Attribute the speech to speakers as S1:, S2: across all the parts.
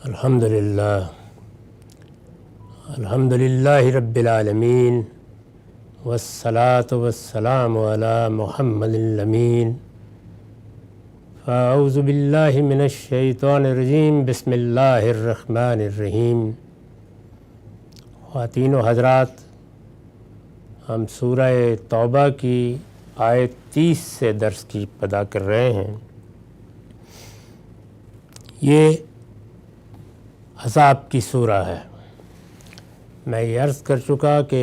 S1: الحمدللہ رب العالمین والصلاة والسلام علی محمد الامین فاعوذ باللہ من الشیطان الرجیم بسم اللہ الرحمن الرحیم۔ خواتین و حضرات، ہم سورہ توبہ کی آیت 30 سے درس کی ابتدا کر رہے ہیں۔ یہ عذاب کی سورہ ہے۔ میں یہ عرض کر چکا کہ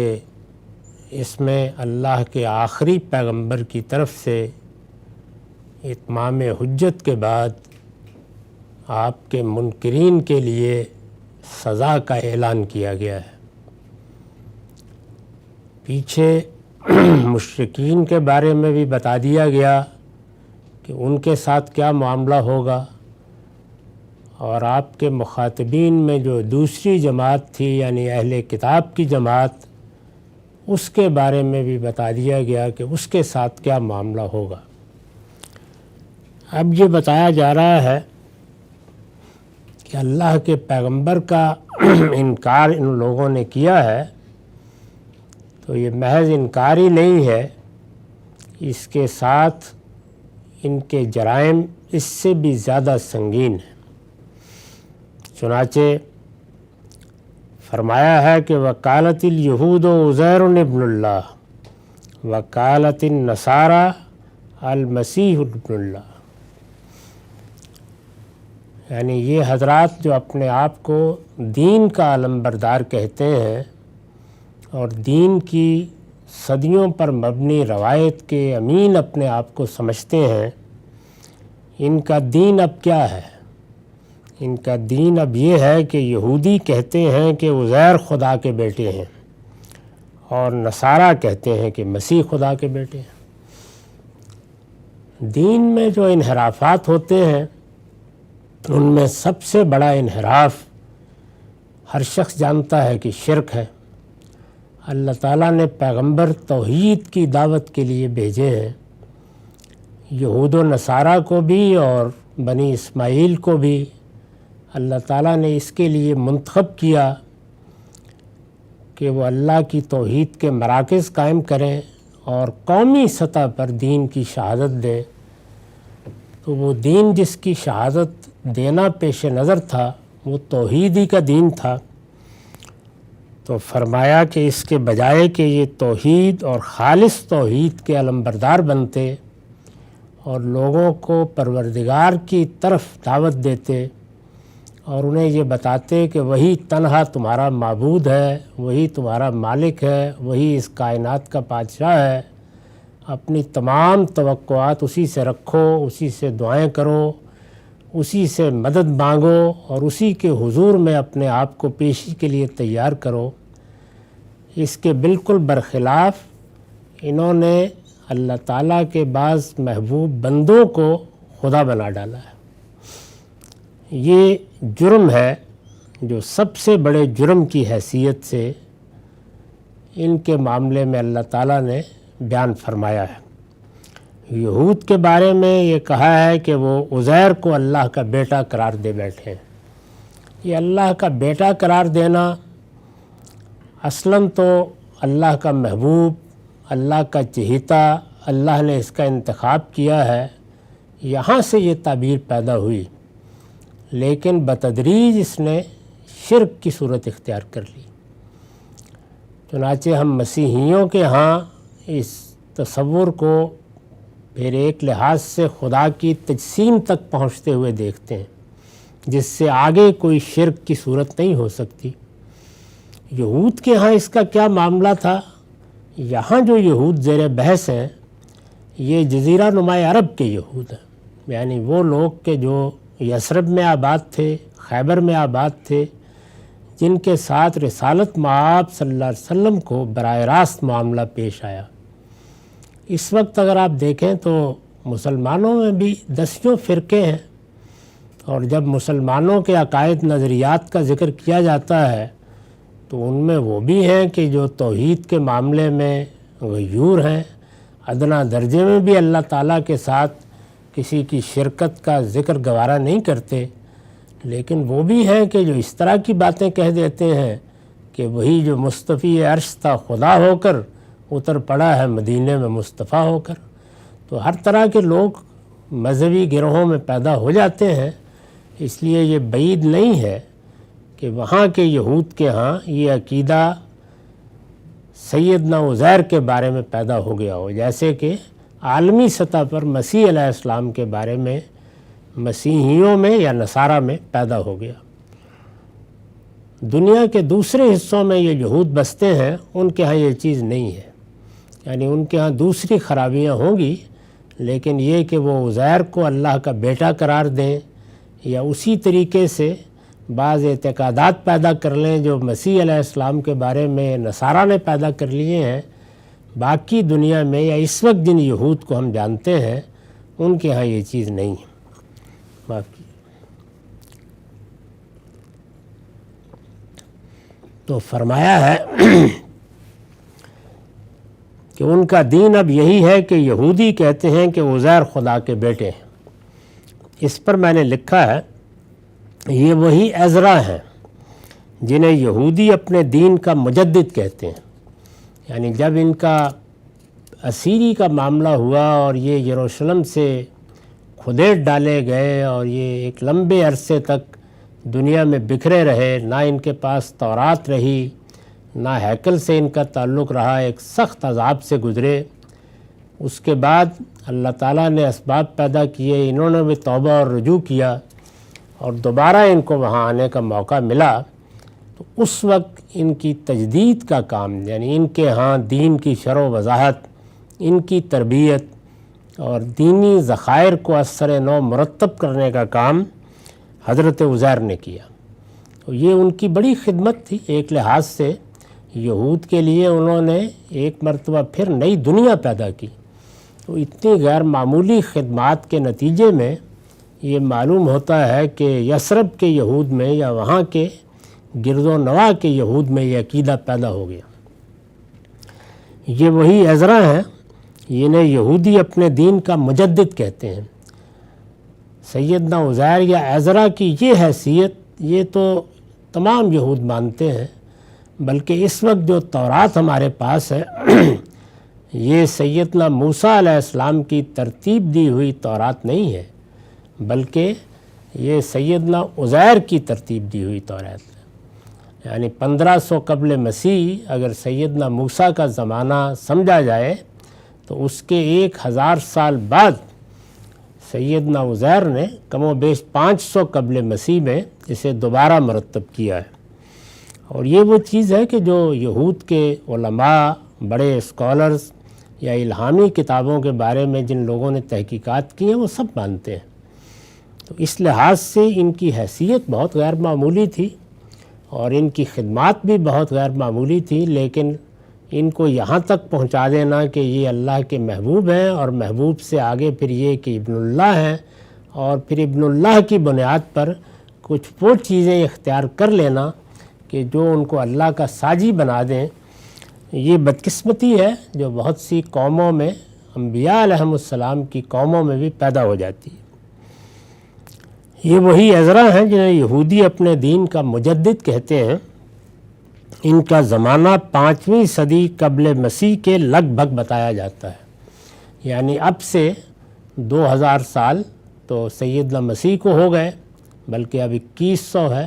S1: اس میں اللہ کے آخری پیغمبر کی طرف سے اتمام حجت کے بعد آپ کے منکرین کے لیے سزا کا اعلان کیا گیا ہے۔ پیچھے مشرکین کے بارے میں بھی بتا دیا گیا کہ ان کے ساتھ کیا معاملہ ہوگا، اور آپ کے مخاطبین میں جو دوسری جماعت تھی یعنی اہل کتاب کی جماعت، اس کے بارے میں بھی بتا دیا گیا کہ اس کے ساتھ کیا معاملہ ہوگا۔ اب یہ بتایا جا رہا ہے کہ اللہ کے پیغمبر کا انکار ان لوگوں نے کیا ہے، تو یہ محض انکار ہی نہیں ہے، اس کے ساتھ ان کے جرائم اس سے بھی زیادہ سنگین ہیں۔ چنانچہ فرمایا ہے کہ وقالت الیہود عزیر ابن اللہ وقالت النصارى المسیح ابن اللہ، یعنی یہ حضرات جو اپنے آپ کو دین کا علمبردار کہتے ہیں اور دین کی صدیوں پر مبنی روایت کے امین اپنے آپ کو سمجھتے ہیں، ان کا دین اب کیا ہے؟ ان کا دین اب یہ ہے کہ یہودی کہتے ہیں کہ عزیر خدا کے بیٹے ہیں، اور نصارہ کہتے ہیں کہ مسیح خدا کے بیٹے ہیں۔ دین میں جو انحرافات ہوتے ہیں ان میں سب سے بڑا انحراف ہر شخص جانتا ہے کہ شرک ہے۔ اللہ تعالیٰ نے پیغمبر توحید کی دعوت کے لیے بھیجے ہیں، یہود و نصارہ کو بھی اور بنی اسماعیل کو بھی اللہ تعالیٰ نے اس کے لیے منتخب کیا کہ وہ اللہ کی توحید کے مراکز قائم کریں اور قومی سطح پر دین کی شہادت دیں۔ تو وہ دین جس کی شہادت دینا پیش نظر تھا وہ توحید ہی کا دین تھا، تو فرمایا کہ اس کے بجائے کہ یہ توحید اور خالص توحید کے علمبردار بنتے اور لوگوں کو پروردگار کی طرف دعوت دیتے اور انہیں یہ بتاتے کہ وہی تنہا تمہارا معبود ہے، وہی تمہارا مالک ہے، وہی اس کائنات کا بادشاہ ہے، اپنی تمام توقعات اسی سے رکھو، اسی سے دعائیں کرو، اسی سے مدد مانگو اور اسی کے حضور میں اپنے آپ کو پیشی کے لیے تیار کرو۔ اس کے بالکل برخلاف انہوں نے اللہ تعالیٰ کے بعض محبوب بندوں کو خدا بنا ڈالا ہے۔ یہ جرم ہے جو سب سے بڑے جرم کی حیثیت سے ان کے معاملے میں اللہ تعالیٰ نے بیان فرمایا ہے۔ یہود کے بارے میں یہ کہا ہے کہ وہ عزیر کو اللہ کا بیٹا قرار دے بیٹھے ہیں۔ یہ اللہ کا بیٹا قرار دینا اصلاً تو اللہ کا محبوب، اللہ کا چہیتا، اللہ نے اس کا انتخاب کیا ہے، یہاں سے یہ تعبیر پیدا ہوئی، لیکن بتدریج اس نے شرک کی صورت اختیار کر لی۔ چنانچہ ہم مسیحیوں کے ہاں اس تصور کو پھر ایک لحاظ سے خدا کی تجسیم تک پہنچتے ہوئے دیکھتے ہیں، جس سے آگے کوئی شرک کی صورت نہیں ہو سکتی۔ یہود کے ہاں اس کا کیا معاملہ تھا؟ یہاں جو یہود زیر بحث ہیں یہ جزیرہ نما عرب کے یہود ہیں، یعنی وہ لوگ کہ جو یثرب میں آباد تھے، خیبر میں آباد تھے، جن کے ساتھ رسالت مآب صلی اللہ علیہ وسلم کو براہ راست معاملہ پیش آیا۔ اس وقت اگر آپ دیکھیں تو مسلمانوں میں بھی دسیوں فرقے ہیں، اور جب مسلمانوں کے عقائد نظریات کا ذکر کیا جاتا ہے تو ان میں وہ بھی ہیں کہ جو توحید کے معاملے میں غیور ہیں، ادنا درجے میں بھی اللہ تعالیٰ کے ساتھ کسی کی شرکت کا ذکر گوارا نہیں کرتے، لیکن وہ بھی ہیں کہ جو اس طرح کی باتیں کہہ دیتے ہیں کہ وہی جو مصطفی عرش تھا خدا ہو کر اتر پڑا ہے مدینے میں مصطفیٰ ہو کر۔ تو ہر طرح کے لوگ مذہبی گروہوں میں پیدا ہو جاتے ہیں، اس لیے یہ بعید نہیں ہے کہ وہاں کے یہود کے ہاں یہ عقیدہ سیدنا عزیر کے بارے میں پیدا ہو گیا ہو، جیسے کہ عالمی سطح پر مسیح علیہ السلام کے بارے میں مسیحیوں میں یا نصارہ میں پیدا ہو گیا۔ دنیا کے دوسرے حصوں میں یہ یہود بستے ہیں، ان کے ہاں یہ چیز نہیں ہے، یعنی ان کے ہاں دوسری خرابیاں ہوں گی، لیکن یہ کہ وہ عزیر کو اللہ کا بیٹا قرار دیں یا اسی طریقے سے بعض اعتقادات پیدا کر لیں جو مسیح علیہ السلام کے بارے میں نصارہ نے پیدا کر لیے ہیں، باقی دنیا میں یا اس وقت جن یہود کو ہم جانتے ہیں ان کے ہاں یہ چیز نہیں ہے۔ باقی تو فرمایا ہے کہ ان کا دین اب یہی ہے کہ یہودی کہتے ہیں کہ عزیر خدا کے بیٹے ہیں۔ اس پر میں نے لکھا ہے یہ وہی عزرا ہیں جنہیں یہودی اپنے دین کا مجدد کہتے ہیں، یعنی جب ان کا اسیری کا معاملہ ہوا اور یہ یروشلم سے کھدیڑ ڈالے گئے اور یہ ایک لمبے عرصے تک دنیا میں بکھرے رہے، نہ ان کے پاس تورات رہی نہ ہیکل سے ان کا تعلق رہا، ایک سخت عذاب سے گزرے۔ اس کے بعد اللہ تعالیٰ نے اسباب پیدا کیے، انہوں نے بھی توبہ اور رجوع کیا اور دوبارہ ان کو وہاں آنے کا موقع ملا، تو اس وقت ان کی تجدید کا کام، یعنی ان کے ہاں دین کی شرح و وضاحت، ان کی تربیت اور دینی ذخائر کو اثر نو مرتب کرنے کا کام حضرت عزیر نے کیا۔ تو یہ ان کی بڑی خدمت تھی ایک لحاظ سے، یہود کے لیے انہوں نے ایک مرتبہ پھر نئی دنیا پیدا کی۔ تو اتنی غیر معمولی خدمات کے نتیجے میں یہ معلوم ہوتا ہے کہ یثرب کے یہود میں یا وہاں کے گرد و نواح کے یہود میں یہ عقیدہ پیدا ہو گیا۔ یہ وہی عزرا ہیں، انہیں یہودی اپنے دین کا مجدد کہتے ہیں۔ سیدنا عزیر یا عزرا کی یہ حیثیت یہ تو تمام یہود مانتے ہیں، بلکہ اس وقت جو تورات ہمارے پاس ہے یہ سیدنا موسیٰ علیہ السلام کی ترتیب دی ہوئی تورات نہیں ہے، بلکہ یہ سیدنا عزیر کی ترتیب دی ہوئی تورات ہے۔ یعنی 1500 قبل مسیح اگر سیدنا موسیٰ کا زمانہ سمجھا جائے تو اس کے 1000 سال بعد سیدنا عزیر نے کم و بیش 500 قبل مسیح میں اسے دوبارہ مرتب کیا ہے۔ اور یہ وہ چیز ہے کہ جو یہود کے علماء، بڑے اسکالرز یا الہامی کتابوں کے بارے میں جن لوگوں نے تحقیقات کی ہیں وہ سب مانتے ہیں۔ تو اس لحاظ سے ان کی حیثیت بہت غیر معمولی تھی اور ان کی خدمات بھی بہت غیر معمولی تھی، لیکن ان کو یہاں تک پہنچا دینا کہ یہ اللہ کے محبوب ہیں اور محبوب سے آگے پھر یہ کہ ابن اللہ ہیں، اور پھر ابن اللہ کی بنیاد پر کچھ وہ چیزیں اختیار کر لینا کہ جو ان کو اللہ کا ساجی بنا دیں، یہ بدقسمتی ہے جو بہت سی قوموں میں، انبیاء علیہم السلام کی قوموں میں بھی پیدا ہو جاتی ہے۔ یہ وہی عزرا ہیں جنہیں یہودی اپنے دین کا مجدد کہتے ہیں۔ ان کا زمانہ 5ویں صدی قبل مسیح کے لگ بھگ بتایا جاتا ہے، یعنی اب سے 2000 سال تو سیدنا مسیح کو ہو گئے، بلکہ اب 2100 ہے،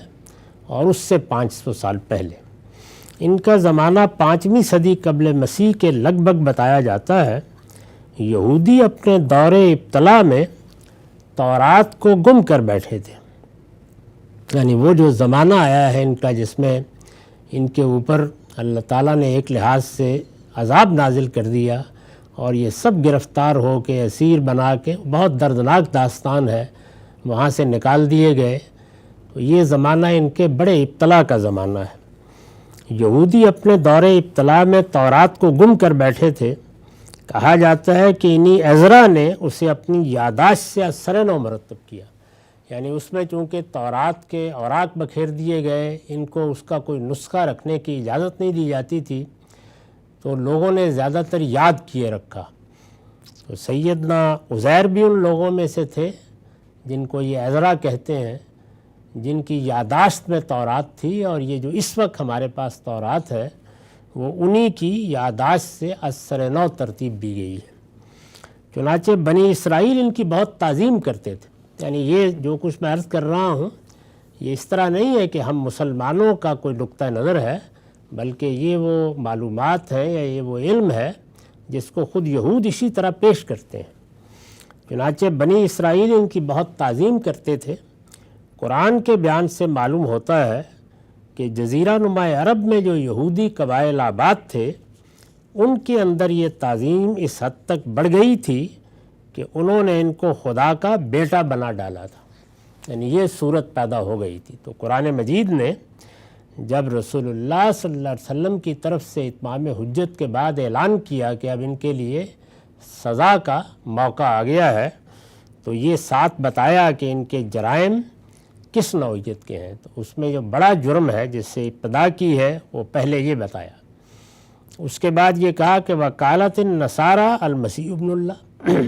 S1: اور اس سے 500 سال پہلے۔ ان کا زمانہ 5ویں صدی قبل مسیح کے لگ بھگ بتایا جاتا ہے۔ یہودی اپنے دور ابتلا میں تورات کو گم کر بیٹھے تھے، یعنی وہ جو زمانہ آیا ہے ان کا جس میں ان کے اوپر اللہ تعالیٰ نے ایک لحاظ سے عذاب نازل کر دیا اور یہ سب گرفتار ہو کے اسیر بنا کے، بہت دردناک داستان ہے، وہاں سے نکال دیے گئے۔ تو یہ زمانہ ان کے بڑے ابتلا کا زمانہ ہے۔ یہودی اپنے دور ابتلا میں تورات کو گم کر بیٹھے تھے۔ کہا جاتا ہے کہ انہی عزرا نے اسے اپنی یادداشت سے اثر نو مرتب کیا، یعنی اس میں چونکہ تورات کے اوراق بکھیر دیے گئے، ان کو اس کا کوئی نسخہ رکھنے کی اجازت نہیں دی جاتی تھی، تو لوگوں نے زیادہ تر یاد کیے رکھا۔ تو سیدنا عزیر بھی ان لوگوں میں سے تھے جن کو یہ عزرا کہتے ہیں، جن کی یادداشت میں تورات تھی، اور یہ جو اس وقت ہمارے پاس تورات ہے وہ انہی کی یادداشت سے اثر نو ترتیب دی گئی ہے۔ چنانچہ بنی اسرائیل ان کی بہت تعظیم کرتے تھے۔ یعنی یہ جو کچھ میں عرض کر رہا ہوں یہ اس طرح نہیں ہے کہ ہم مسلمانوں کا کوئی نقطہ نظر ہے، بلکہ یہ وہ معلومات ہے یا یہ وہ علم ہے جس کو خود یہود اسی طرح پیش کرتے ہیں۔ چنانچہ بنی اسرائیل ان کی بہت تعظیم کرتے تھے۔ قرآن کے بیان سے معلوم ہوتا ہے کہ جزیرہ نما عرب میں جو یہودی قبائل آباد تھے ان کے اندر یہ تعظیم اس حد تک بڑھ گئی تھی کہ انہوں نے ان کو خدا کا بیٹا بنا ڈالا تھا، یعنی یہ صورت پیدا ہو گئی تھی۔ تو قرآن مجید نے جب رسول اللہ صلی اللہ علیہ وسلم کی طرف سے اتمام حجت کے بعد اعلان کیا کہ اب ان کے لیے سزا کا موقع آ گیا ہے، تو یہ ساتھ بتایا کہ ان کے جرائم کس نوعیت کے ہیں۔ تو اس میں جو بڑا جرم ہے جس سے ابتدا کی ہے وہ پہلے یہ بتایا۔ اس کے بعد یہ کہا کہ وکالت النصارى المسیح ابن اللہ،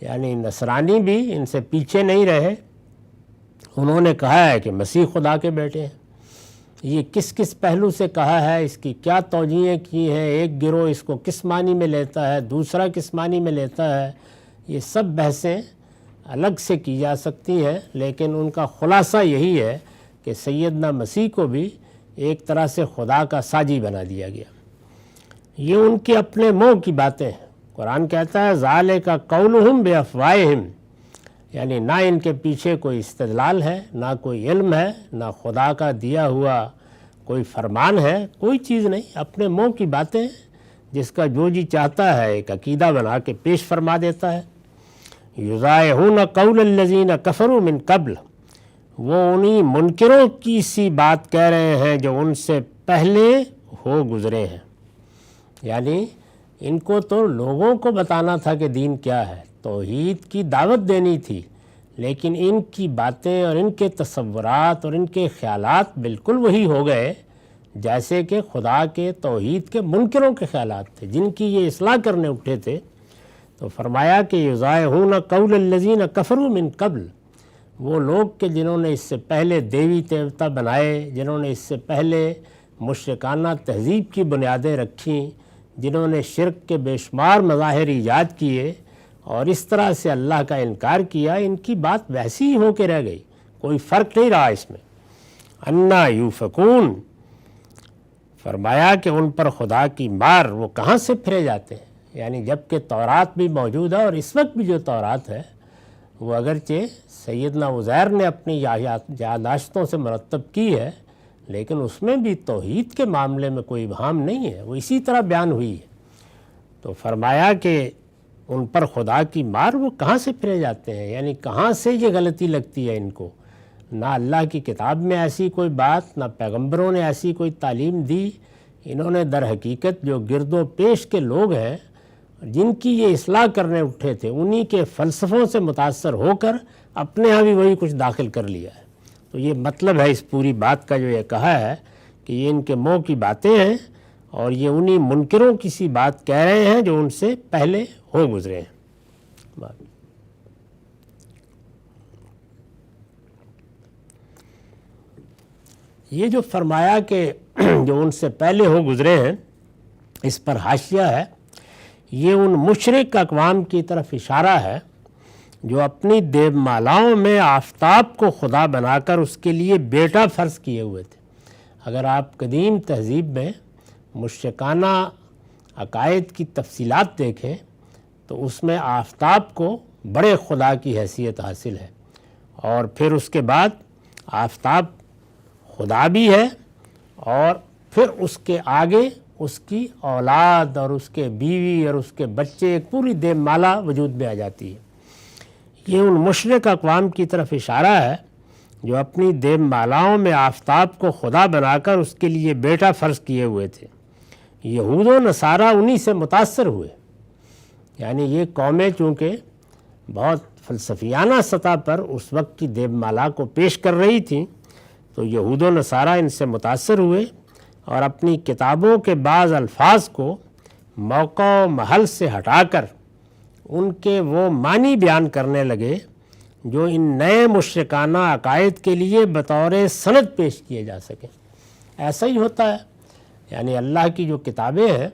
S1: یعنی نصرانی بھی ان سے پیچھے نہیں رہے، انہوں نے کہا ہے کہ مسیح خدا کے بیٹے ہیں۔ یہ کس کس پہلو سے کہا ہے، اس کی کیا توجیہیں کی ہیں، ایک گروہ اس کو کس معنی میں لیتا ہے، دوسرا کس معنی میں لیتا ہے، یہ سب بحثیں الگ سے کی جا سکتی ہیں، لیکن ان کا خلاصہ یہی ہے کہ سیدنا مسیح کو بھی ایک طرح سے خدا کا ساجی بنا دیا گیا۔ یہ ان کے اپنے منہ کی باتیں ہیں۔ قرآن کہتا ہے ذالک قولہم بافواہہم، یعنی نہ ان کے پیچھے کوئی استدلال ہے، نہ کوئی علم ہے، نہ خدا کا دیا ہوا کوئی فرمان ہے، کوئی چیز نہیں، اپنے منہ کی باتیں ہیں، جس کا جو جی چاہتا ہے ایک عقیدہ بنا کے پیش فرما دیتا ہے۔ یضاہون قول الذین کفروا من قبل، وہ انہی منکروں کی سی بات کہہ رہے ہیں جو ان سے پہلے ہو گزرے ہیں۔ یعنی ان کو تو لوگوں کو بتانا تھا کہ دین کیا ہے، توحید کی دعوت دینی تھی، لیکن ان کی باتیں اور ان کے تصورات اور ان کے خیالات بالکل وہی ہو گئے جیسے کہ خدا کے توحید کے منکروں کے خیالات تھے، جن کی یہ اصلاح کرنے اٹھے تھے۔ تو فرمایا کہ یضاہون قول الذین کفروا من قبل، وہ لوگ کہ جنہوں نے اس سے پہلے دیوی دیوتا بنائے، جنہوں نے اس سے پہلے مشرکانہ تہذیب کی بنیادیں رکھیں، جنہوں نے شرک کے بے شمار مظاہر ایجاد کیے اور اس طرح سے اللہ کا انکار کیا، ان کی بات ویسی ہی ہو کے رہ گئی، کوئی فرق نہیں رہا اس میں۔ انا یوفکون، فرمایا کہ ان پر خدا کی مار وہ کہاں سے پھرے جاتے ہیں، یعنی جب کہ تورات بھی موجود ہے، اور اس وقت بھی جو تورات ہے وہ اگرچہ سیدنا عزیر نے اپنی یادداشتوں سے مرتب کی ہے، لیکن اس میں بھی توحید کے معاملے میں کوئی ابہام نہیں ہے، وہ اسی طرح بیان ہوئی ہے۔ تو فرمایا کہ ان پر خدا کی مار وہ کہاں سے پھرے جاتے ہیں، یعنی کہاں سے یہ غلطی لگتی ہے ان کو۔ نہ اللہ کی کتاب میں ایسی کوئی بات، نہ پیغمبروں نے ایسی کوئی تعلیم دی، انہوں نے در حقیقت جو گرد و پیش کے لوگ ہیں جن کی یہ اصلاح کرنے اٹھے تھے، انہی کے فلسفوں سے متاثر ہو کر اپنے ہاں بھی وہی کچھ داخل کر لیا ہے۔ تو یہ مطلب ہے اس پوری بات کا جو یہ کہا ہے کہ یہ ان کے منہ کی باتیں ہیں اور یہ انہی منکروں کی سی بات کہہ رہے ہیں جو ان سے پہلے ہو گزرے ہیں۔ یہ جو فرمایا کہ جو ان سے پہلے ہو گزرے ہیں، اس پر حاشیہ ہے، یہ ان مشرک اقوام کی طرف اشارہ ہے جو اپنی دیو مالاؤں میں آفتاب کو خدا بنا کر اس کے لیے بیٹا فرض کیے ہوئے تھے۔ اگر آپ قدیم تہذیب میں مشرکانہ عقائد کی تفصیلات دیکھیں تو اس میں آفتاب کو بڑے خدا کی حیثیت حاصل ہے، اور پھر اس کے بعد آفتاب خدا بھی ہے، اور پھر اس کے آگے اس کی اولاد اور اس کے بیوی اور اس کے بچے، ایک پوری دیو مالا وجود میں آ جاتی ہے۔ یہ ان مشرک اقوام کی طرف اشارہ ہے جو اپنی دیو مالاؤں میں آفتاب کو خدا بنا کر اس کے لیے بیٹا فرض کیے ہوئے تھے۔ یہود و نصارہ انہی سے متاثر ہوئے، یعنی یہ قومیں چونکہ بہت فلسفیانہ سطح پر اس وقت کی دیو مالا کو پیش کر رہی تھیں، تو یہود و نصارہ ان سے متاثر ہوئے اور اپنی کتابوں کے بعض الفاظ کو موقع و محل سے ہٹا کر ان کے وہ معنی بیان کرنے لگے جو ان نئے مشرکانہ عقائد کے لیے بطور سند پیش کیے جا سکیں۔ ایسا ہی ہوتا ہے، یعنی اللہ کی جو کتابیں ہیں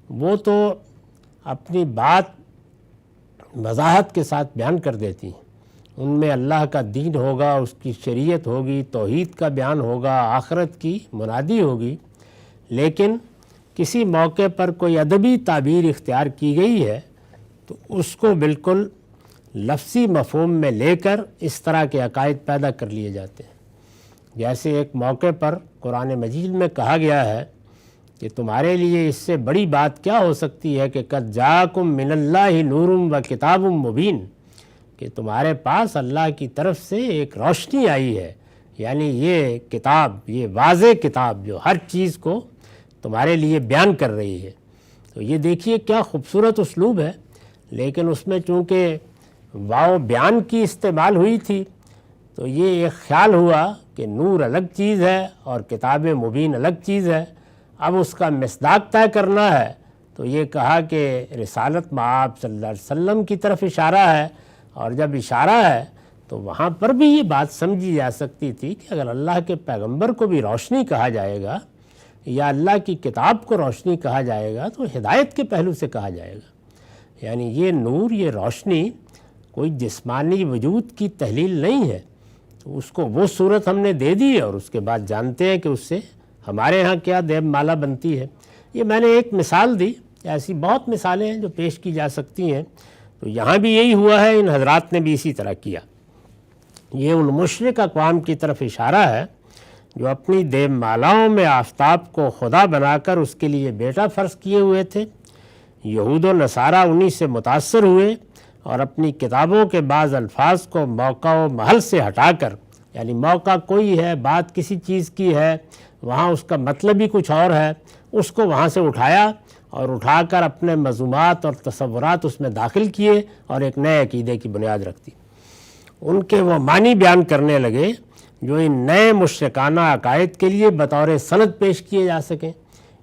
S1: وہ تو اپنی بات وضاحت کے ساتھ بیان کر دیتی ہیں، ان میں اللہ کا دین ہوگا، اس کی شریعت ہوگی، توحید کا بیان ہوگا، آخرت کی منادی ہوگی، لیکن کسی موقع پر کوئی ادبی تعبیر اختیار کی گئی ہے تو اس کو بالکل لفظی مفہوم میں لے کر اس طرح کے عقائد پیدا کر لیے جاتے ہیں۔ جیسے ایک موقع پر قرآن مجید میں کہا گیا ہے کہ تمہارے لیے اس سے بڑی بات کیا ہو سکتی ہے کہ قد جاءکم من اللہ نور و کتاب مبین، کہ تمہارے پاس اللہ کی طرف سے ایک روشنی آئی ہے، یعنی یہ کتاب، یہ واضح کتاب جو ہر چیز کو تمہارے لیے بیان کر رہی ہے۔ تو یہ دیکھیے کیا خوبصورت اسلوب ہے، لیکن اس میں چونکہ واو بیان کی استعمال ہوئی تھی تو یہ ایک خیال ہوا کہ نور الگ چیز ہے اور کتاب مبین الگ چیز ہے۔ اب اس کا مصداق طے کرنا ہے تو یہ کہا کہ رسالت مآب صلی اللہ علیہ وسلم کی طرف اشارہ ہے، اور جب اشارہ ہے تو وہاں پر بھی یہ بات سمجھی جا سکتی تھی کہ اگر اللہ کے پیغمبر کو بھی روشنی کہا جائے گا یا اللہ کی کتاب کو روشنی کہا جائے گا تو ہدایت کے پہلو سے کہا جائے گا، یعنی یہ نور، یہ روشنی کوئی جسمانی وجود کی تحلیل نہیں ہے۔ تو اس کو وہ صورت ہم نے دے دی ہے اور اس کے بعد جانتے ہیں کہ اس سے ہمارے ہاں کیا دیب مالا بنتی ہے۔ یہ میں نے ایک مثال دی، ایسی بہت مثالیں ہیں جو پیش کی جا سکتی ہیں۔ تو یہاں بھی یہی ہوا ہے، ان حضرات نے بھی اسی طرح کیا۔ یہ ان مشرک اقوام کی طرف اشارہ ہے جو اپنی دیب مالاؤں میں آفتاب کو خدا بنا کر اس کے لیے بیٹا فرض کیے ہوئے تھے۔ یہود و نصارہ انہی سے متاثر ہوئے اور اپنی کتابوں کے بعض الفاظ کو موقع و محل سے ہٹا کر، یعنی موقع کوئی ہے، بات کسی چیز کی ہے، وہاں اس کا مطلب ہی کچھ اور ہے، اس کو وہاں سے اٹھایا اور اٹھا کر اپنے مضمومات اور تصورات اس میں داخل کیے اور ایک نئے عقیدے کی بنیاد رکھ دی۔ ان کے وہ معنی بیان کرنے لگے جو ان نئے مشرکانہ عقائد کے لیے بطور سند پیش کیے جا سکیں۔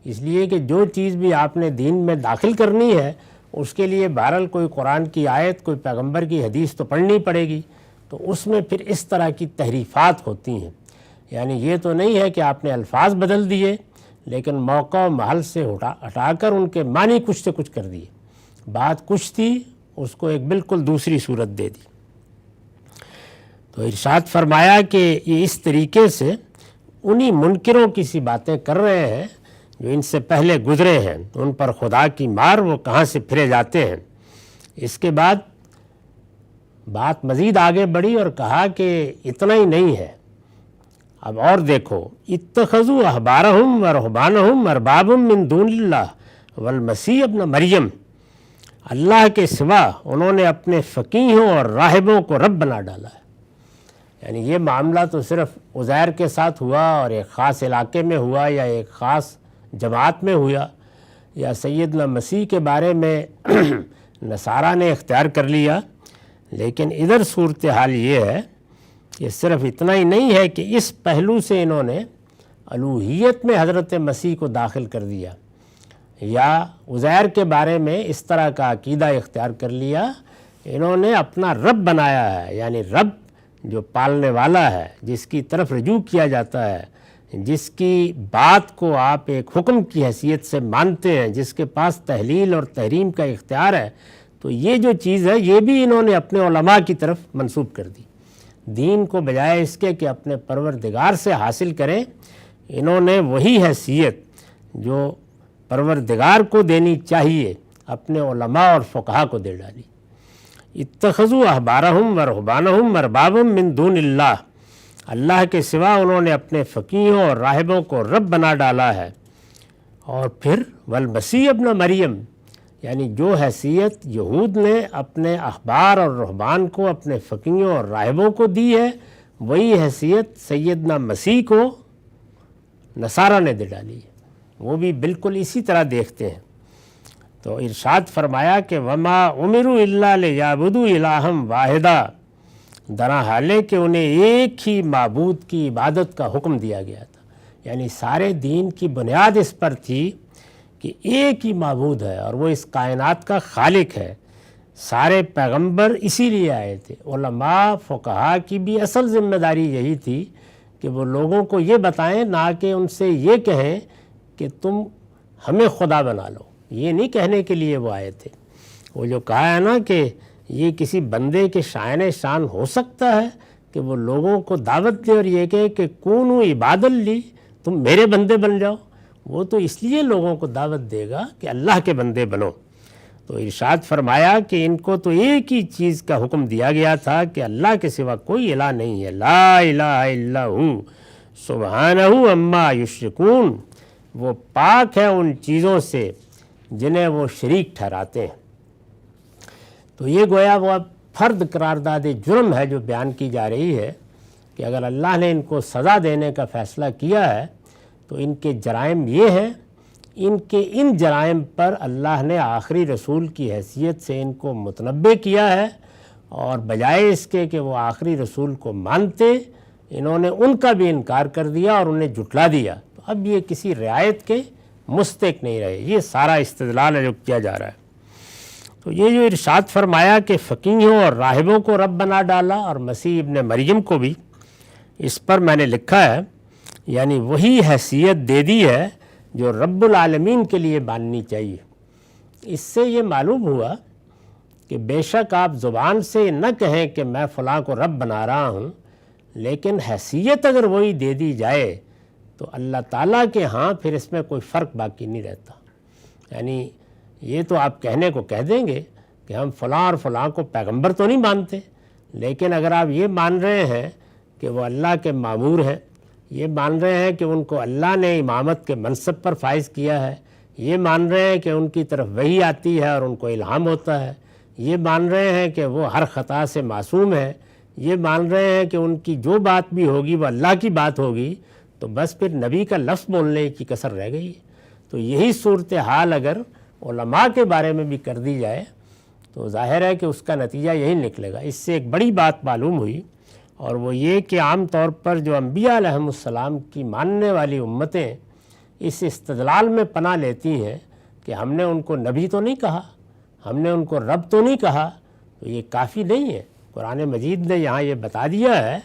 S1: اس لیے کہ جو چیز بھی آپ نے دین میں داخل کرنی ہے اس کے لیے بہرحال کوئی قرآن کی آیت، کوئی پیغمبر کی حدیث تو پڑھنی پڑے گی، تو اس میں پھر اس طرح کی تحریفات ہوتی ہیں۔ یعنی یہ تو نہیں ہے کہ آپ نے الفاظ بدل دیے لیکن موقع و محل سے ہٹا کر ان کے معنی کچھ سے کچھ کر دیے، بات کچھ تھی اس کو ایک بالکل دوسری صورت دے دی۔ تو ارشاد فرمایا کہ یہ اس طریقے سے انہی منکروں کی سی باتیں کر رہے ہیں جو ان سے پہلے گزرے ہیں، ان پر خدا کی مار وہ کہاں سے پھرے جاتے ہیں۔ اس کے بعد بات مزید آگے بڑھی اور کہا کہ اتنا ہی نہیں ہے، اب اور دیکھو، اتخذوا احبارہم و رہبانہم اربابا من دون اللہ والمسیح ابن مریم، اللہ کے سوا انہوں نے اپنے فقیہوں اور راہبوں کو رب بنا ڈالا ہے۔ یعنی یہ معاملہ تو صرف عزیر کے ساتھ ہوا اور ایک خاص علاقے میں ہوا یا ایک خاص جماعت میں ہوا، یا سیدنا مسیح کے بارے میں نصارہ نے اختیار کر لیا، لیکن ادھر صورتحال یہ ہے کہ صرف اتنا ہی نہیں ہے کہ اس پہلو سے انہوں نے الوہیت میں حضرت مسیح کو داخل کر دیا یا عزیر کے بارے میں اس طرح کا عقیدہ اختیار کر لیا، انہوں نے اپنا رب بنایا ہے، یعنی رب جو پالنے والا ہے، جس کی طرف رجوع کیا جاتا ہے، جس کی بات کو آپ ایک حکم کی حیثیت سے مانتے ہیں، جس کے پاس تحلیل اور تحریم کا اختیار ہے، تو یہ جو چیز ہے یہ بھی انہوں نے اپنے علماء کی طرف منسوب کر دی۔ دین کو بجائے اس کے کہ اپنے پروردگار سے حاصل کریں، انہوں نے وہی حیثیت جو پروردگار کو دینی چاہیے اپنے علماء اور فقہاء کو دے ڈالی۔ اتخذوا احبارہم و رہبانہم اربابا من دون اللہ، اللہ کے سوا انہوں نے اپنے فقیہوں اور راہبوں کو رب بنا ڈالا ہے۔ اور پھر والمسیح ابن مریم، یعنی جو حیثیت یہود نے اپنے احبار اور رہبان کو، اپنے فقیہوں اور راہبوں کو دی ہے، وہی حیثیت سیدنا مسیح کو نصارہ نے دے ڈالی ہے، وہ بھی بالکل اسی طرح دیکھتے ہیں۔ تو ارشاد فرمایا کہ وما امروا الا لیعبدوا الہا واحدا، درا حالے کہ انہیں ایک ہی معبود کی عبادت کا حکم دیا گیا تھا، یعنی سارے دین کی بنیاد اس پر تھی کہ ایک ہی معبود ہے اور وہ اس کائنات کا خالق ہے، سارے پیغمبر اسی لیے آئے تھے۔ علماء فقہا کی بھی اصل ذمہ داری یہی تھی کہ وہ لوگوں کو یہ بتائیں، نہ کہ ان سے یہ کہیں کہ تم ہمیں خدا بنا لو۔ یہ نہیں کہنے کے لیے وہ آئے تھے۔ وہ جو کہا ہے نا کہ یہ کسی بندے کے شائن شان ہو سکتا ہے کہ وہ لوگوں کو دعوت دے اور یہ کہے کہ کونوا عباد لی، تم میرے بندے بن جاؤ۔ وہ تو اس لیے لوگوں کو دعوت دے گا کہ اللہ کے بندے بنو۔ تو ارشاد فرمایا کہ ان کو تو ایک ہی چیز کا حکم دیا گیا تھا کہ اللہ کے سوا کوئی الہ نہیں ہے، لا الہ الا ہو سبحانہ عما یشرکون۔ وہ پاک ہے ان چیزوں سے جنہیں وہ شریک ٹھہراتے ہیں۔ تو یہ گویا وہ اب فرد قرارداد جرم ہے جو بیان کی جا رہی ہے کہ اگر اللہ نے ان کو سزا دینے کا فیصلہ کیا ہے تو ان کے جرائم یہ ہیں، ان جرائم پر اللہ نے آخری رسول کی حیثیت سے ان کو متنبع کیا ہے، اور بجائے اس کے کہ وہ آخری رسول کو مانتے، انہوں نے ان کا بھی انکار کر دیا اور انہیں جھٹلا دیا۔ تو اب یہ کسی رعایت کے مستحق نہیں رہے۔ یہ سارا استدلال ہے جو کیا جا رہا ہے۔ تو یہ جو ارشاد فرمایا کہ فقیہوں اور راہبوں کو رب بنا ڈالا اور مسیح ابن مریم کو بھی، اس پر میں نے لکھا ہے یعنی وہی حیثیت دے دی ہے جو رب العالمین کے لیے ماننی چاہیے۔ اس سے یہ معلوم ہوا کہ بے شک آپ زبان سے نہ کہیں کہ میں فلاں کو رب بنا رہا ہوں، لیکن حیثیت اگر وہی دے دی جائے تو اللہ تعالیٰ کے ہاں پھر اس میں کوئی فرق باقی نہیں رہتا۔ یعنی یہ تو آپ کہنے کو کہہ دیں گے کہ ہم فلاں اور فلاں کو پیغمبر تو نہیں مانتے، لیکن اگر آپ یہ مان رہے ہیں کہ وہ اللہ کے مامور ہیں، یہ مان رہے ہیں کہ ان کو اللہ نے امامت کے منصب پر فائز کیا ہے، یہ مان رہے ہیں کہ ان کی طرف وحی آتی ہے اور ان کو الہام ہوتا ہے، یہ مان رہے ہیں کہ وہ ہر خطا سے معصوم ہے، یہ مان رہے ہیں کہ ان کی جو بات بھی ہوگی وہ اللہ کی بات ہوگی، تو بس پھر نبی کا لفظ بولنے کی کسر رہ گئی ہے۔ تو یہی صورتحال اگر علماء کے بارے میں بھی کر دی جائے تو ظاہر ہے کہ اس کا نتیجہ یہی نکلے گا۔ اس سے ایک بڑی بات معلوم ہوئی، اور وہ یہ کہ عام طور پر جو انبیاء علیہم السلام کی ماننے والی امتیں اس استدلال میں پناہ لیتی ہیں کہ ہم نے ان کو نبی تو نہیں کہا، ہم نے ان کو رب تو نہیں کہا، تو یہ کافی نہیں ہے۔ قرآن مجید نے یہاں یہ بتا دیا ہے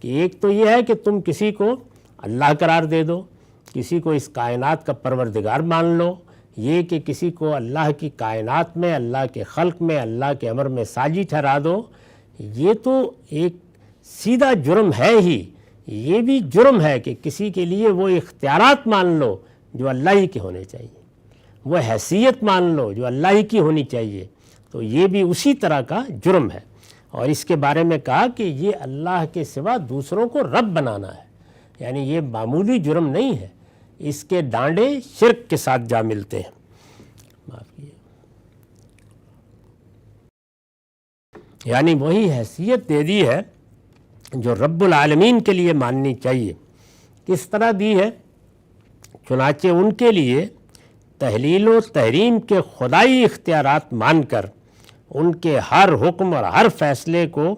S1: کہ ایک تو یہ ہے کہ تم کسی کو اللہ قرار دے دو، کسی کو اس کائنات کا پروردگار مان لو، یہ کہ کسی کو اللہ کی کائنات میں، اللہ کے خلق میں، اللہ کے امر میں ساجی ٹھہرا دو، یہ تو ایک سیدھا جرم ہے ہی۔ یہ بھی جرم ہے کہ کسی کے لیے وہ اختیارات مان لو جو اللہ ہی کے ہونے چاہیے، وہ حیثیت مان لو جو اللہ ہی کی ہونی چاہیے، تو یہ بھی اسی طرح کا جرم ہے۔ اور اس کے بارے میں کہا کہ یہ اللہ کے سوا دوسروں کو رب بنانا ہے، یعنی یہ معمولی جرم نہیں ہے، اس کے ڈانڈے شرک کے ساتھ جا ملتے ہیں۔ معاف کیجیے، یعنی وہی حیثیت دے دی ہے جو رب العالمین کے لیے ماننی چاہیے۔ کس طرح دی ہے؟ چنانچہ ان کے لیے تحلیل و تحریم کے خدائی اختیارات مان کر ان کے ہر حکم اور ہر فیصلے کو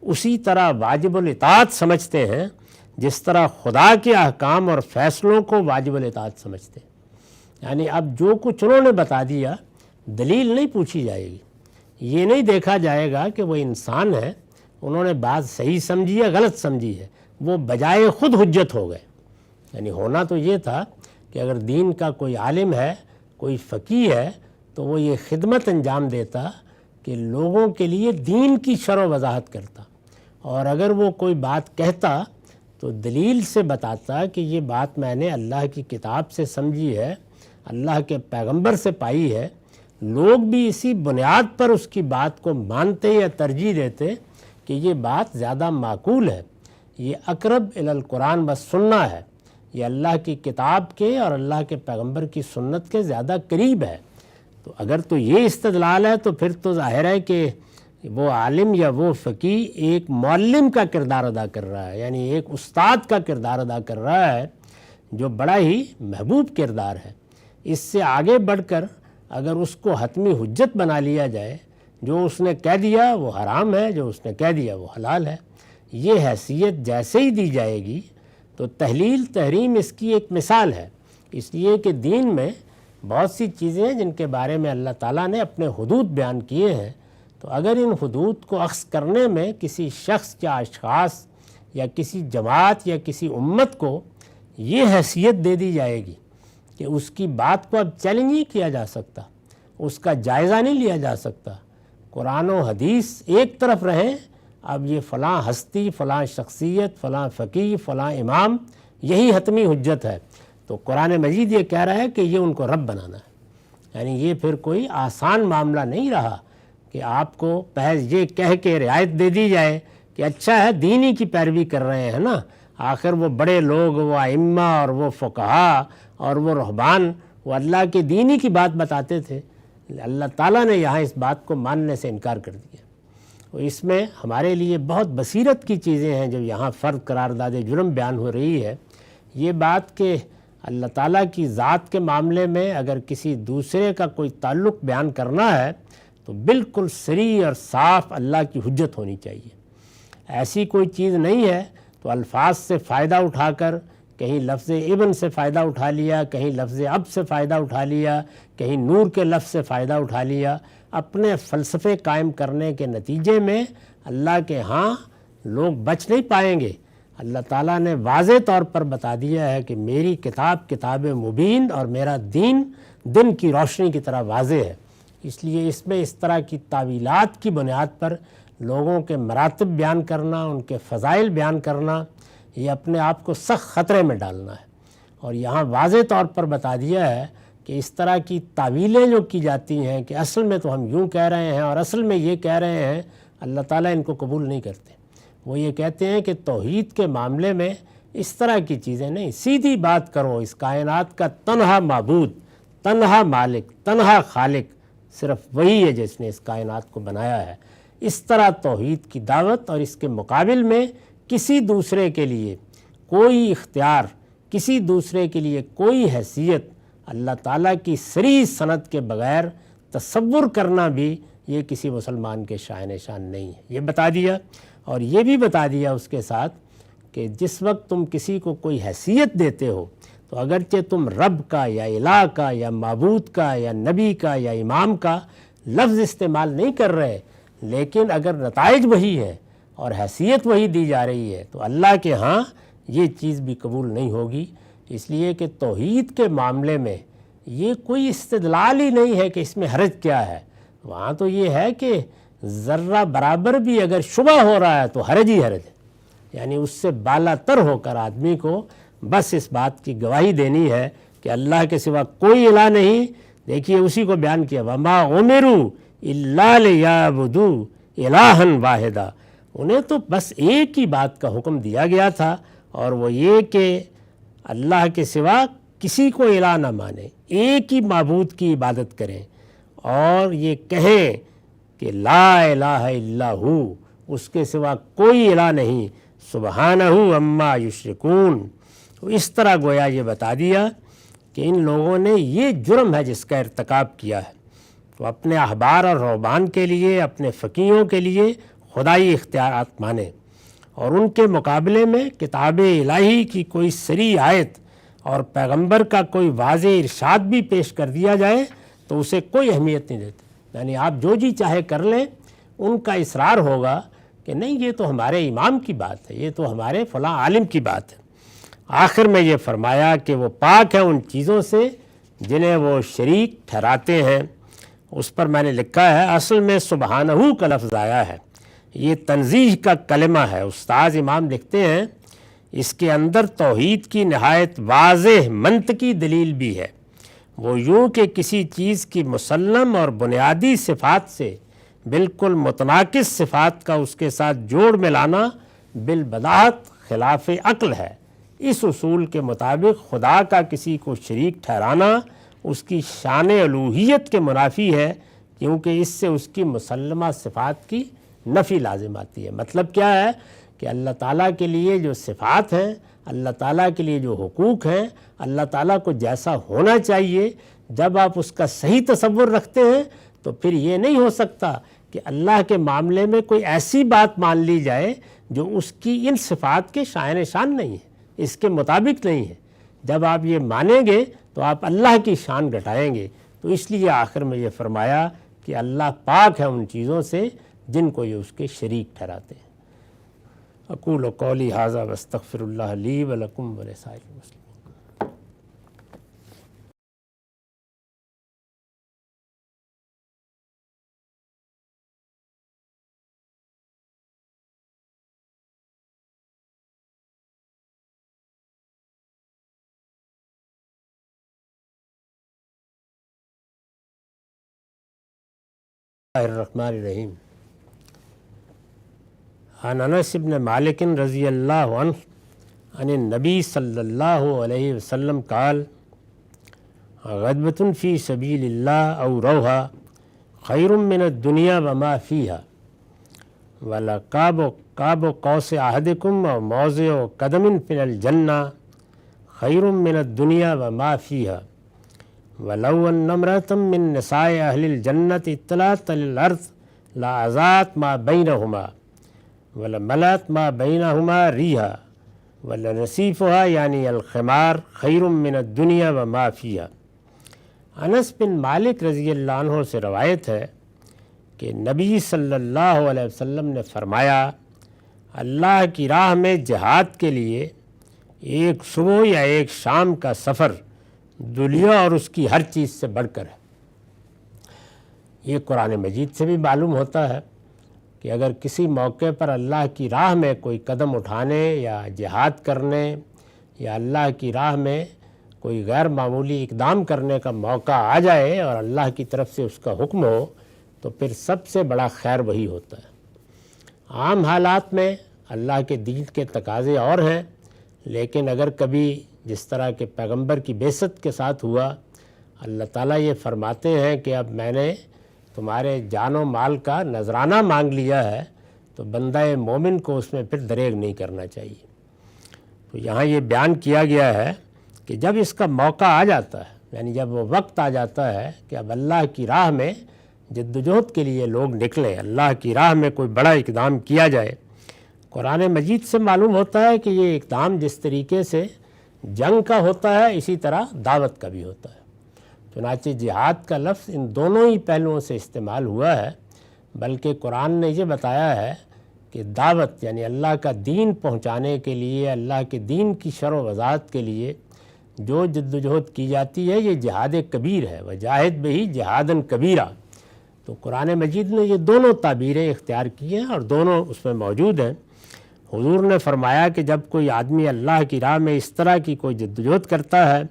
S1: اسی طرح واجب الاطاعت سمجھتے ہیں جس طرح خدا کے احکام اور فیصلوں کو واجب الاطاعت سمجھتے ہیں۔ یعنی اب جو کچھ انہوں نے بتا دیا، دلیل نہیں پوچھی جائے گی، یہ نہیں دیکھا جائے گا کہ وہ انسان ہے، انہوں نے بات صحیح سمجھی ہے غلط سمجھی ہے، وہ بجائے خود حجت ہو گئے۔ یعنی ہونا تو یہ تھا کہ اگر دین کا کوئی عالم ہے، کوئی فقیہ ہے، تو وہ یہ خدمت انجام دیتا کہ لوگوں کے لیے دین کی شرح و وضاحت کرتا، اور اگر وہ کوئی بات کہتا تو دلیل سے بتاتا کہ یہ بات میں نے اللہ کی کتاب سے سمجھی ہے، اللہ کے پیغمبر سے پائی ہے، لوگ بھی اسی بنیاد پر اس کی بات کو مانتے یا ترجیح دیتے کہ یہ بات زیادہ معقول ہے، یہ اقرب الی القرآن و سنہ ہے، یہ اللہ کی کتاب کے اور اللہ کے پیغمبر کی سنت کے زیادہ قریب ہے۔ تو اگر تو یہ استدلال ہے تو پھر تو ظاہر ہے کہ وہ عالم یا وہ فقیہ ایک معلم کا کردار ادا کر رہا ہے، یعنی ایک استاد کا کردار ادا کر رہا ہے، جو بڑا ہی محبوب کردار ہے۔ اس سے آگے بڑھ کر اگر اس کو حتمی حجت بنا لیا جائے، جو اس نے کہہ دیا وہ حرام ہے، جو اس نے کہہ دیا وہ حلال ہے، یہ حیثیت جیسے ہی دی جائے گی تو تحلیل تحریم اس کی ایک مثال ہے۔ اس لیے کہ دین میں بہت سی چیزیں ہیں جن کے بارے میں اللہ تعالیٰ نے اپنے حدود بیان کیے ہیں، تو اگر ان حدود کو اخذ کرنے میں کسی شخص یا اشخاص یا کسی جماعت یا کسی امت کو یہ حیثیت دے دی جائے گی کہ اس کی بات کو اب چیلنج نہیں کیا جا سکتا، اس کا جائزہ نہیں لیا جا سکتا، قرآن و حدیث ایک طرف رہیں، اب یہ فلاں ہستی، فلاں شخصیت، فلاں فقیہ، فلاں امام یہی حتمی حجت ہے، تو قرآن مجید یہ کہہ رہا ہے کہ یہ ان کو رب بنانا ہے۔ یعنی یہ پھر کوئی آسان معاملہ نہیں رہا کہ آپ کو محض یہ کہہ کے رعایت دے دی جائے کہ اچھا ہے دین ہی کی پیروی کر رہے ہیں نا، آخر وہ بڑے لوگ، وہ ائمہ اور وہ فقہا اور وہ رہبان وہ اللہ کے دین ہی کی بات بتاتے تھے۔ اللہ تعالیٰ نے یہاں اس بات کو ماننے سے انکار کر دیا۔ تو اس میں ہمارے لیے بہت بصیرت کی چیزیں ہیں جو یہاں فرد قرارداد جرم بیان ہو رہی ہے۔ یہ بات کہ اللہ تعالیٰ کی ذات کے معاملے میں اگر کسی دوسرے کا کوئی تعلق بیان کرنا ہے تو بالکل صریح اور صاف اللہ کی حجت ہونی چاہیے۔ ایسی کوئی چیز نہیں ہے تو الفاظ سے فائدہ اٹھا کر کہیں لفظ ابن سے فائدہ اٹھا لیا، کہیں لفظ اب سے فائدہ اٹھا لیا، کہیں نور کے لفظ سے فائدہ اٹھا لیا، اپنے فلسفے قائم کرنے کے نتیجے میں اللہ کے ہاں لوگ بچ نہیں پائیں گے۔ اللہ تعالیٰ نے واضح طور پر بتا دیا ہے کہ میری کتاب کتاب مبین اور میرا دین دن کی روشنی کی طرح واضح ہے۔ اس لیے اس میں اس طرح کی تعویلات کی بنیاد پر لوگوں کے مراتب بیان کرنا، ان کے فضائل بیان کرنا، یہ اپنے آپ کو سخت خطرے میں ڈالنا ہے۔ اور یہاں واضح طور پر بتا دیا ہے کہ اس طرح کی تعویلیں جو کی جاتی ہیں کہ اصل میں تو ہم یوں کہہ رہے ہیں اور اصل میں یہ کہہ رہے ہیں، اللہ تعالیٰ ان کو قبول نہیں کرتے۔ وہ یہ کہتے ہیں کہ توحید کے معاملے میں اس طرح کی چیزیں نہیں، سیدھی بات کرو، اس کائنات کا تنہا معبود، تنہا مالک، تنہا خالق صرف وہی ہے جس نے اس کائنات کو بنایا ہے۔ اس طرح توحید کی دعوت اور اس کے مقابل میں کسی دوسرے کے لیے کوئی اختیار، کسی دوسرے کے لیے کوئی حیثیت اللہ تعالیٰ کی صریح سند کے بغیر تصور کرنا بھی یہ کسی مسلمان کے شأن شان نہیں ہے۔ یہ بتا دیا، اور یہ بھی بتا دیا اس کے ساتھ کہ جس وقت تم کسی کو کوئی حیثیت دیتے ہو تو اگرچہ تم رب کا یا الہ کا یا معبود کا یا نبی کا یا امام کا لفظ استعمال نہیں کر رہے، لیکن اگر نتائج وہی ہیں اور حیثیت وہی دی جا رہی ہے تو اللہ کے ہاں یہ چیز بھی قبول نہیں ہوگی۔ اس لیے کہ توحید کے معاملے میں یہ کوئی استدلال ہی نہیں ہے کہ اس میں حرج کیا ہے، وہاں تو یہ ہے کہ ذرہ برابر بھی اگر شبہ ہو رہا ہے تو حرج ہی حرج ہے۔ یعنی اس سے بالا تر ہو کر آدمی کو بس اس بات کی گواہی دینی ہے کہ اللہ کے سوا کوئی الہ نہیں۔ دیکھیے اسی کو بیان کیا، وَمَا أُمِرُوا إِلَّا لِيَعْبُدُوا إِلَٰهًا وَاحِدًا، انہیں تو بس ایک ہی بات کا حکم دیا گیا تھا، اور وہ یہ کہ اللہ کے سوا کسی کو الہ نہ مانیں، ایک ہی معبود کی عبادت کریں، اور یہ کہیں کہ لا الہ الا ہو، اس کے سوا کوئی الہ نہیں، سبحانہ عما یشرکون۔ تو اس طرح گویا یہ بتا دیا کہ ان لوگوں نے یہ جرم ہے جس کا ارتکاب کیا ہے۔ تو اپنے احبار اور رہبان کے لیے، اپنے فقیہوں کے لیے خدائی اختیارات مانیں، اور ان کے مقابلے میں کتاب الہی کی کوئی صریح آیت اور پیغمبر کا کوئی واضح ارشاد بھی پیش کر دیا جائے تو اسے کوئی اہمیت نہیں دیتے۔ یعنی آپ جو جی چاہے کر لیں، ان کا اصرار ہوگا کہ نہیں یہ تو ہمارے امام کی بات ہے، یہ تو ہمارے فلاں عالم کی بات ہے۔ آخر میں یہ فرمایا کہ وہ پاک ہیں ان چیزوں سے جنہیں وہ شریک ٹھہراتے ہیں۔ اس پر میں نے لکھا ہے اصل میں سبحانہ کا لفظ آیا ہے، یہ تنزیہ کا کلمہ ہے۔ استاذ امام لکھتے ہیں اس کے اندر توحید کی نہایت واضح منطقی دلیل بھی ہے۔ وہ یوں کہ کسی چیز کی مسلم اور بنیادی صفات سے بالکل متناقض صفات کا اس کے ساتھ جوڑ ملانا بالبداہت خلاف عقل ہے۔ اس اصول کے مطابق خدا کا کسی کو شریک ٹھہرانا اس کی شان الوہیت کے منافی ہے، کیونکہ اس سے اس کی مسلمہ صفات کی نفی لازم آتی ہے۔ مطلب کیا ہے کہ اللہ تعالیٰ کے لیے جو صفات ہیں، اللہ تعالیٰ کے لیے جو حقوق ہیں، اللہ تعالیٰ کو جیسا ہونا چاہیے، جب آپ اس کا صحیح تصور رکھتے ہیں تو پھر یہ نہیں ہو سکتا کہ اللہ کے معاملے میں کوئی ایسی بات مان لی جائے جو اس کی ان صفات کے شائن شان نہیں ہے، اس کے مطابق نہیں ہے۔ جب آپ یہ مانیں گے تو آپ اللہ کی شان گھٹائیں گے۔ تو اس لیے آخر میں یہ فرمایا کہ اللہ پاک ہے ان چیزوں سے جن کو یہ اس کے شریک ٹھہراتے ہیں۔ اقول قولی ھذا واستغفر اللہ لی ولکم ولسائر المسلمین۔ الرحمن الرحیم۔ عن انس بن مالک رضی اللہ عنہ عن النبی صلی اللہ علیہ وسلم قال غدوۃ فی سبیل اللہ او روحا خیر من الدنیا وما فیہا ولقاب قوس احدکم و موضع قدم فی الجنہ خیر من الدنیا وما فیہا ولو ان امرأة من نساء اہل الجنۃ اطلعت علی الارض لاضاءت ما بینہما ولملأت ما بینہما ریحا ولنصیفها یعنی الخمار خیر من الدنیا وما فیہا۔ انس بن مالک رضی اللہ عنہ سے روایت ہے کہ نبی صلی اللہ علیہ وسلم نے فرمایا، اللہ کی راہ میں جہاد کے لیے ایک صبح یا ایک شام کا سفر دنیا اور اس کی ہر چیز سے بڑھ کر ہے۔ یہ قرآن مجید سے بھی معلوم ہوتا ہے کہ اگر کسی موقع پر اللہ کی راہ میں کوئی قدم اٹھانے یا جہاد کرنے یا اللہ کی راہ میں کوئی غیر معمولی اقدام کرنے کا موقع آ جائے اور اللہ کی طرف سے اس کا حکم ہو تو پھر سب سے بڑا خیر وہی ہوتا ہے۔ عام حالات میں اللہ کے دین کے تقاضے اور ہیں، لیکن اگر کبھی جس طرح کے پیغمبر کی بعثت کے ساتھ ہوا، اللہ تعالیٰ یہ فرماتے ہیں کہ اب میں نے تمہارے جان و مال کا نذرانہ مانگ لیا ہے، تو بندہ مومن کو اس میں پھر دریغ نہیں کرنا چاہیے۔ تو یہاں یہ بیان کیا گیا ہے کہ جب اس کا موقع آ جاتا ہے، یعنی جب وہ وقت آ جاتا ہے کہ اب اللہ کی راہ میں جدوجہد کے لیے لوگ نکلیں، اللہ کی راہ میں کوئی بڑا اقدام کیا جائے، قرآن مجید سے معلوم ہوتا ہے کہ یہ اقدام جس طریقے سے جنگ کا ہوتا ہے اسی طرح دعوت کا بھی ہوتا ہے۔ چنانچہ جہاد کا لفظ ان دونوں ہی پہلوؤں سے استعمال ہوا ہے، بلکہ قرآن نے یہ بتایا ہے کہ دعوت یعنی اللہ کا دین پہنچانے کے لیے، اللہ کے دین کی شرح و وضاحت کے لیے جو جدوجہد کی جاتی ہے یہ جہاد کبیر ہے، وجاہد بہ جہاداً کبیرہ۔ تو قرآن مجید نے یہ دونوں تعبیریں اختیار کی ہیں اور دونوں اس میں موجود ہیں۔ حضور نے فرمایا کہ جب کوئی آدمی اللہ کی راہ میں اس طرح کی کوئی جدوجہد کرتا ہے،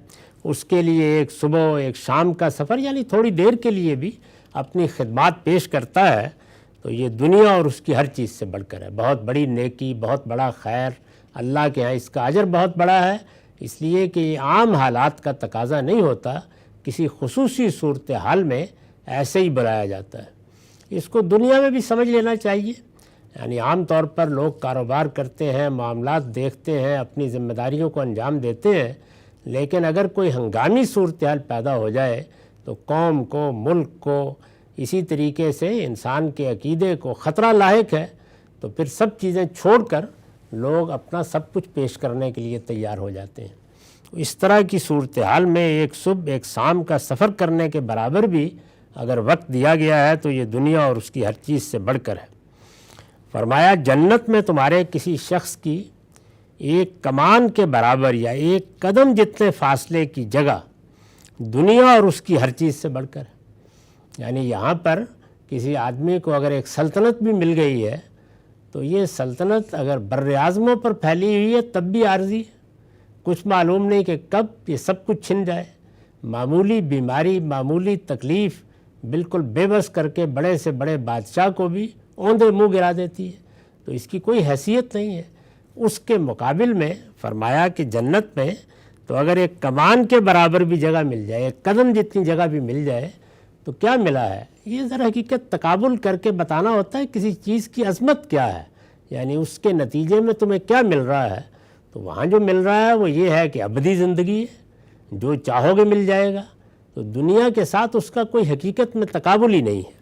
S1: اس کے لیے ایک صبح ایک شام کا سفر یعنی تھوڑی دیر کے لیے بھی اپنی خدمات پیش کرتا ہے، تو یہ دنیا اور اس کی ہر چیز سے بڑھ کر ہے، بہت بڑی نیکی، بہت بڑا خیر، اللہ کے ہاں اس کا اجر بہت بڑا ہے، اس لیے کہ یہ عام حالات کا تقاضا نہیں ہوتا، کسی خصوصی صورتحال میں ایسے ہی بلایا جاتا ہے۔ اس کو دنیا میں بھی سمجھ لینا چاہیے، یعنی عام طور پر لوگ کاروبار کرتے ہیں، معاملات دیکھتے ہیں، اپنی ذمہ داریوں کو انجام دیتے ہیں، لیکن اگر کوئی ہنگامی صورتحال پیدا ہو جائے تو قوم کو، ملک کو، اسی طریقے سے انسان کے عقیدے کو خطرہ لاحق ہے، تو پھر سب چیزیں چھوڑ کر لوگ اپنا سب کچھ پیش کرنے کے لیے تیار ہو جاتے ہیں۔ اس طرح کی صورتحال میں ایک صبح ایک شام کا سفر کرنے کے برابر بھی اگر وقت دیا گیا ہے تو یہ دنیا اور اس کی ہر چیز سے بڑھ کر ہے۔ فرمایا جنت میں تمہارے کسی شخص کی ایک کمان کے برابر یا ایک قدم جتنے فاصلے کی جگہ دنیا اور اس کی ہر چیز سے بڑھ کر ہے۔ یعنی یہاں پر کسی آدمی کو اگر ایک سلطنت بھی مل گئی ہے تو یہ سلطنت اگر بر اعظموں پر پھیلی ہوئی ہے تب بھی عارضی ہے، کچھ معلوم نہیں کہ کب یہ سب کچھ چھن جائے۔ معمولی بیماری، معمولی تکلیف بالکل بے بس کر کے بڑے سے بڑے بادشاہ کو بھی اوندے منہ گرا دیتی ہے، تو اس کی کوئی حیثیت نہیں ہے۔ اس کے مقابل میں فرمایا کہ جنت میں تو اگر ایک کمان کے برابر بھی جگہ مل جائے، ایک قدم جتنی جگہ بھی مل جائے تو کیا ملا ہے؟ یہ ذرا حقیقت تقابل کر کے بتانا ہوتا ہے کسی چیز کی عظمت کیا ہے، یعنی اس کے نتیجے میں تمہیں کیا مل رہا ہے۔ تو وہاں جو مل رہا ہے وہ یہ ہے کہ ابدی زندگی ہے، جو چاہو گے مل جائے گا، تو دنیا کے ساتھ اس کا کوئی حقیقت میں تقابل ہی نہیں ہے۔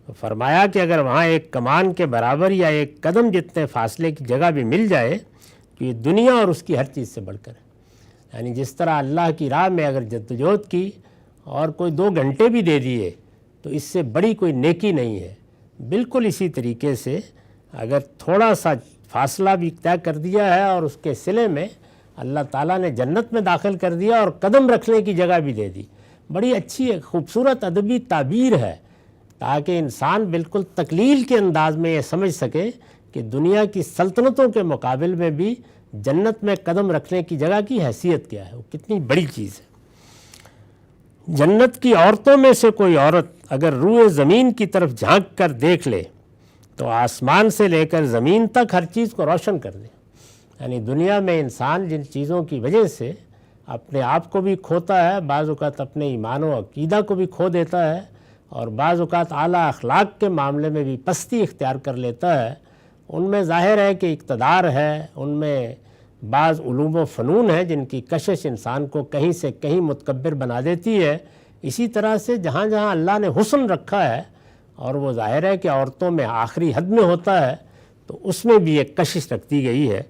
S1: تو فرمایا کہ اگر وہاں ایک کمان کے برابر یا ایک قدم جتنے فاصلے کی جگہ بھی مل جائے تو یہ دنیا اور اس کی ہر چیز سے بڑھ کر ہے۔ یعنی جس طرح اللہ کی راہ میں اگر جدوجہد کی اور کوئی 2 گھنٹے بھی دے دیے تو اس سے بڑی کوئی نیکی نہیں ہے۔ بالکل اسی طریقے سے اگر تھوڑا سا فاصلہ بھی طے کر دیا ہے اور اس کے صلے میں اللہ تعالیٰ نے جنت میں داخل کر دیا اور قدم رکھنے کی جگہ بھی دے دی، بڑی اچھی ایک خوبصورت ادبی تعبیر ہے، تاکہ انسان بالکل تقلیل کے انداز میں یہ سمجھ سکے کہ دنیا کی سلطنتوں کے مقابل میں بھی جنت میں قدم رکھنے کی جگہ کی حیثیت کیا ہے، وہ کتنی بڑی چیز ہے۔ جنت کی عورتوں میں سے کوئی عورت اگر روئے زمین کی طرف جھانک کر دیکھ لے تو آسمان سے لے کر زمین تک ہر چیز کو روشن کر دے۔ یعنی دنیا میں انسان جن چیزوں کی وجہ سے اپنے آپ کو بھی کھوتا ہے، بعض اوقات اپنے ایمان و عقیدہ کو بھی کھو دیتا ہے، اور بعض اوقات اعلیٰ اخلاق کے معاملے میں بھی پستی اختیار کر لیتا ہے، ان میں ظاہر ہے کہ اقتدار ہے، ان میں بعض علوم و فنون ہیں جن کی کشش انسان کو کہیں سے کہیں متکبر بنا دیتی ہے۔ اسی طرح سے جہاں جہاں اللہ نے حسن رکھا ہے، اور وہ ظاہر ہے کہ عورتوں میں آخری حد میں ہوتا ہے، تو اس میں بھی ایک کشش رکھ دی گئی ہے۔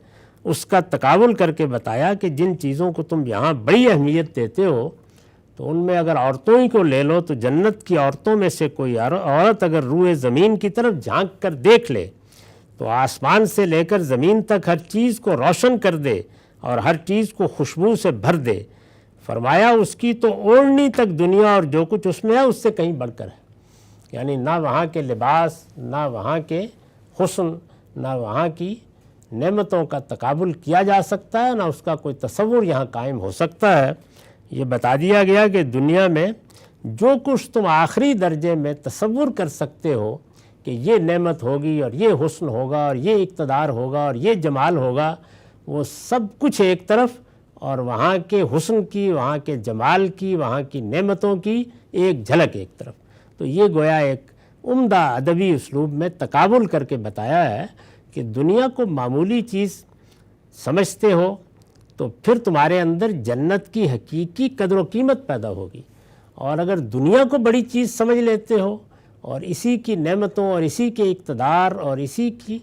S1: اس کا تقابل کر کے بتایا کہ جن چیزوں کو تم یہاں بڑی اہمیت دیتے ہو، تو ان میں اگر عورتوں ہی کو لے لو تو جنت کی عورتوں میں سے کوئی عورت اگر روئے زمین کی طرف جھانک کر دیکھ لے تو آسمان سے لے کر زمین تک ہر چیز کو روشن کر دے اور ہر چیز کو خوشبو سے بھر دے۔ فرمایا اس کی تو اوڑھنی تک دنیا اور جو کچھ اس میں ہے اس سے کہیں بڑھ کر ہے۔ یعنی نہ وہاں کے لباس، نہ وہاں کے حسن، نہ وہاں کی نعمتوں کا تقابل کیا جا سکتا ہے، نہ اس کا کوئی تصور یہاں قائم ہو سکتا ہے۔ یہ بتا دیا گیا کہ دنیا میں جو کچھ تم آخری درجے میں تصور کر سکتے ہو کہ یہ نعمت ہوگی اور یہ حسن ہوگا اور یہ اقتدار ہوگا اور یہ جمال ہوگا، وہ سب کچھ ایک طرف، اور وہاں کے حسن کی، وہاں کے جمال کی، وہاں کی نعمتوں کی ایک جھلک ایک طرف۔ تو یہ گویا ایک عمدہ ادبی اسلوب میں تقابل کر کے بتایا ہے کہ دنیا کو معمولی چیز سمجھتے ہو تو پھر تمہارے اندر جنت کی حقیقی قدر و قیمت پیدا ہوگی، اور اگر دنیا کو بڑی چیز سمجھ لیتے ہو اور اسی کی نعمتوں اور اسی کے اقتدار اور اسی کی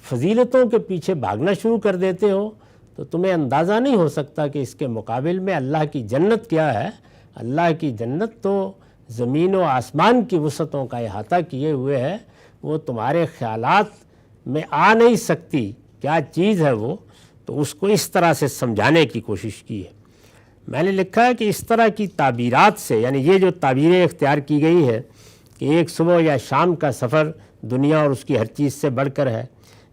S1: فضیلتوں کے پیچھے بھاگنا شروع کر دیتے ہو تو تمہیں اندازہ نہیں ہو سکتا کہ اس کے مقابل میں اللہ کی جنت کیا ہے۔ اللہ کی جنت تو زمین و آسمان کی وسعتوں کا احاطہ کیے ہوئے ہے، وہ تمہارے خیالات میں آ نہیں سکتی کیا چیز ہے وہ، تو اس کو اس طرح سے سمجھانے کی کوشش کی ہے۔ میں نے لکھا ہے کہ اس طرح کی تعبیرات سے، یعنی یہ جو تعبیریں اختیار کی گئی ہیں کہ ایک صبح یا شام کا سفر دنیا اور اس کی ہر چیز سے بڑھ کر ہے،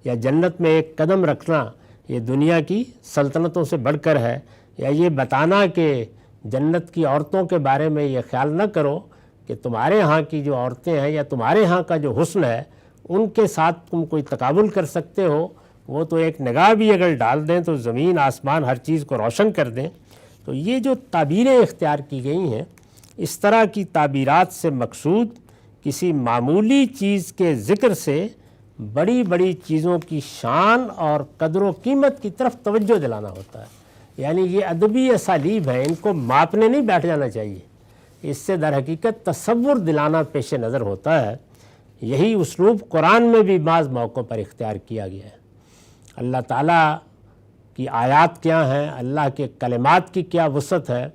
S1: یا جنت میں ایک قدم رکھنا یہ دنیا کی سلطنتوں سے بڑھ کر ہے، یا یہ بتانا کہ جنت کی عورتوں کے بارے میں یہ خیال نہ کرو کہ تمہارے ہاں کی جو عورتیں ہیں یا تمہارے ہاں کا جو حسن ہے ان کے ساتھ تم کوئی تقابل کر سکتے ہو، وہ تو ایک نگاہ بھی اگر ڈال دیں تو زمین آسمان ہر چیز کو روشن کر دیں۔ تو یہ جو تعبیریں اختیار کی گئی ہیں، اس طرح کی تعبیرات سے مقصود کسی معمولی چیز کے ذکر سے بڑی بڑی چیزوں کی شان اور قدر و قیمت کی طرف توجہ دلانا ہوتا ہے۔ یعنی یہ ادبی اسالیب ہیں، ان کو ماپنے نہیں بیٹھ جانا چاہیے، اس سے در حقیقت تصور دلانا پیش نظر ہوتا ہے۔ یہی اسلوب قرآن میں بھی بعض موقعوں پر اختیار کیا گیا ہے۔ اللہ تعالیٰ کی آیات کیا ہیں، اللہ کے کلمات کی کیا وسعت ہے،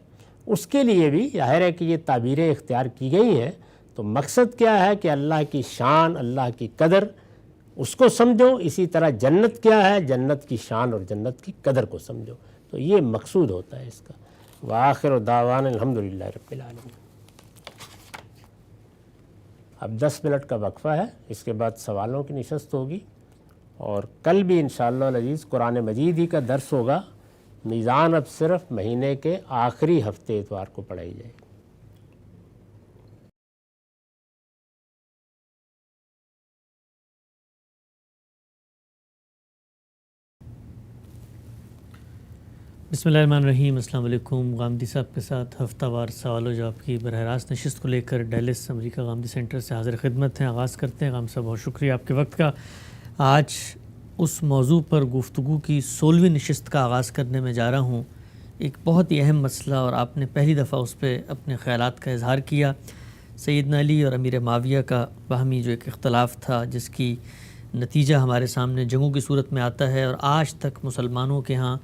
S1: اس کے لیے بھی ظاہر ہے کہ یہ تعبیریں اختیار کی گئی ہیں۔ تو مقصد کیا ہے کہ اللہ کی شان، اللہ کی قدر اس کو سمجھو، اسی طرح جنت کیا ہے، جنت کی شان اور جنت کی قدر کو سمجھو۔ تو یہ مقصود ہوتا ہے اس کا۔ وآخر دعوانا الحمدللہ رب العالمین۔ اب 10 منٹ کا وقفہ ہے، اس کے بعد سوالوں کی نشست ہوگی، اور کل بھی انشاءاللہ العزیز قرآن مجید ہی کا درس ہوگا۔ میزان اب صرف مہینے کے آخری ہفتے اتوار کو پڑھائی جائے گی۔
S2: بسم اللہ الرحمن الرحیم۔ السلام علیکم۔ غامدی صاحب کے ساتھ ہفتہ وار سوال و جواب کی براہ راست نشست کو لے کر ڈیلس امریکہ غامدی سینٹر سے حاضر خدمت ہیں۔ آغاز کرتے ہیں۔ غام صاحب بہت شکریہ آپ کے وقت کا۔ آج اس موضوع پر گفتگو کی 16ویں نشست کا آغاز کرنے میں جا رہا ہوں، ایک بہت ہی اہم مسئلہ، اور آپ نے پہلی دفعہ اس پہ اپنے خیالات کا اظہار کیا۔ سیدنا علی اور امیر معاویہ کا باہمی جو ایک اختلاف تھا، جس کی نتیجہ ہمارے سامنے جنگوں کی صورت میں آتا ہے، اور آج تک مسلمانوں کے ہاں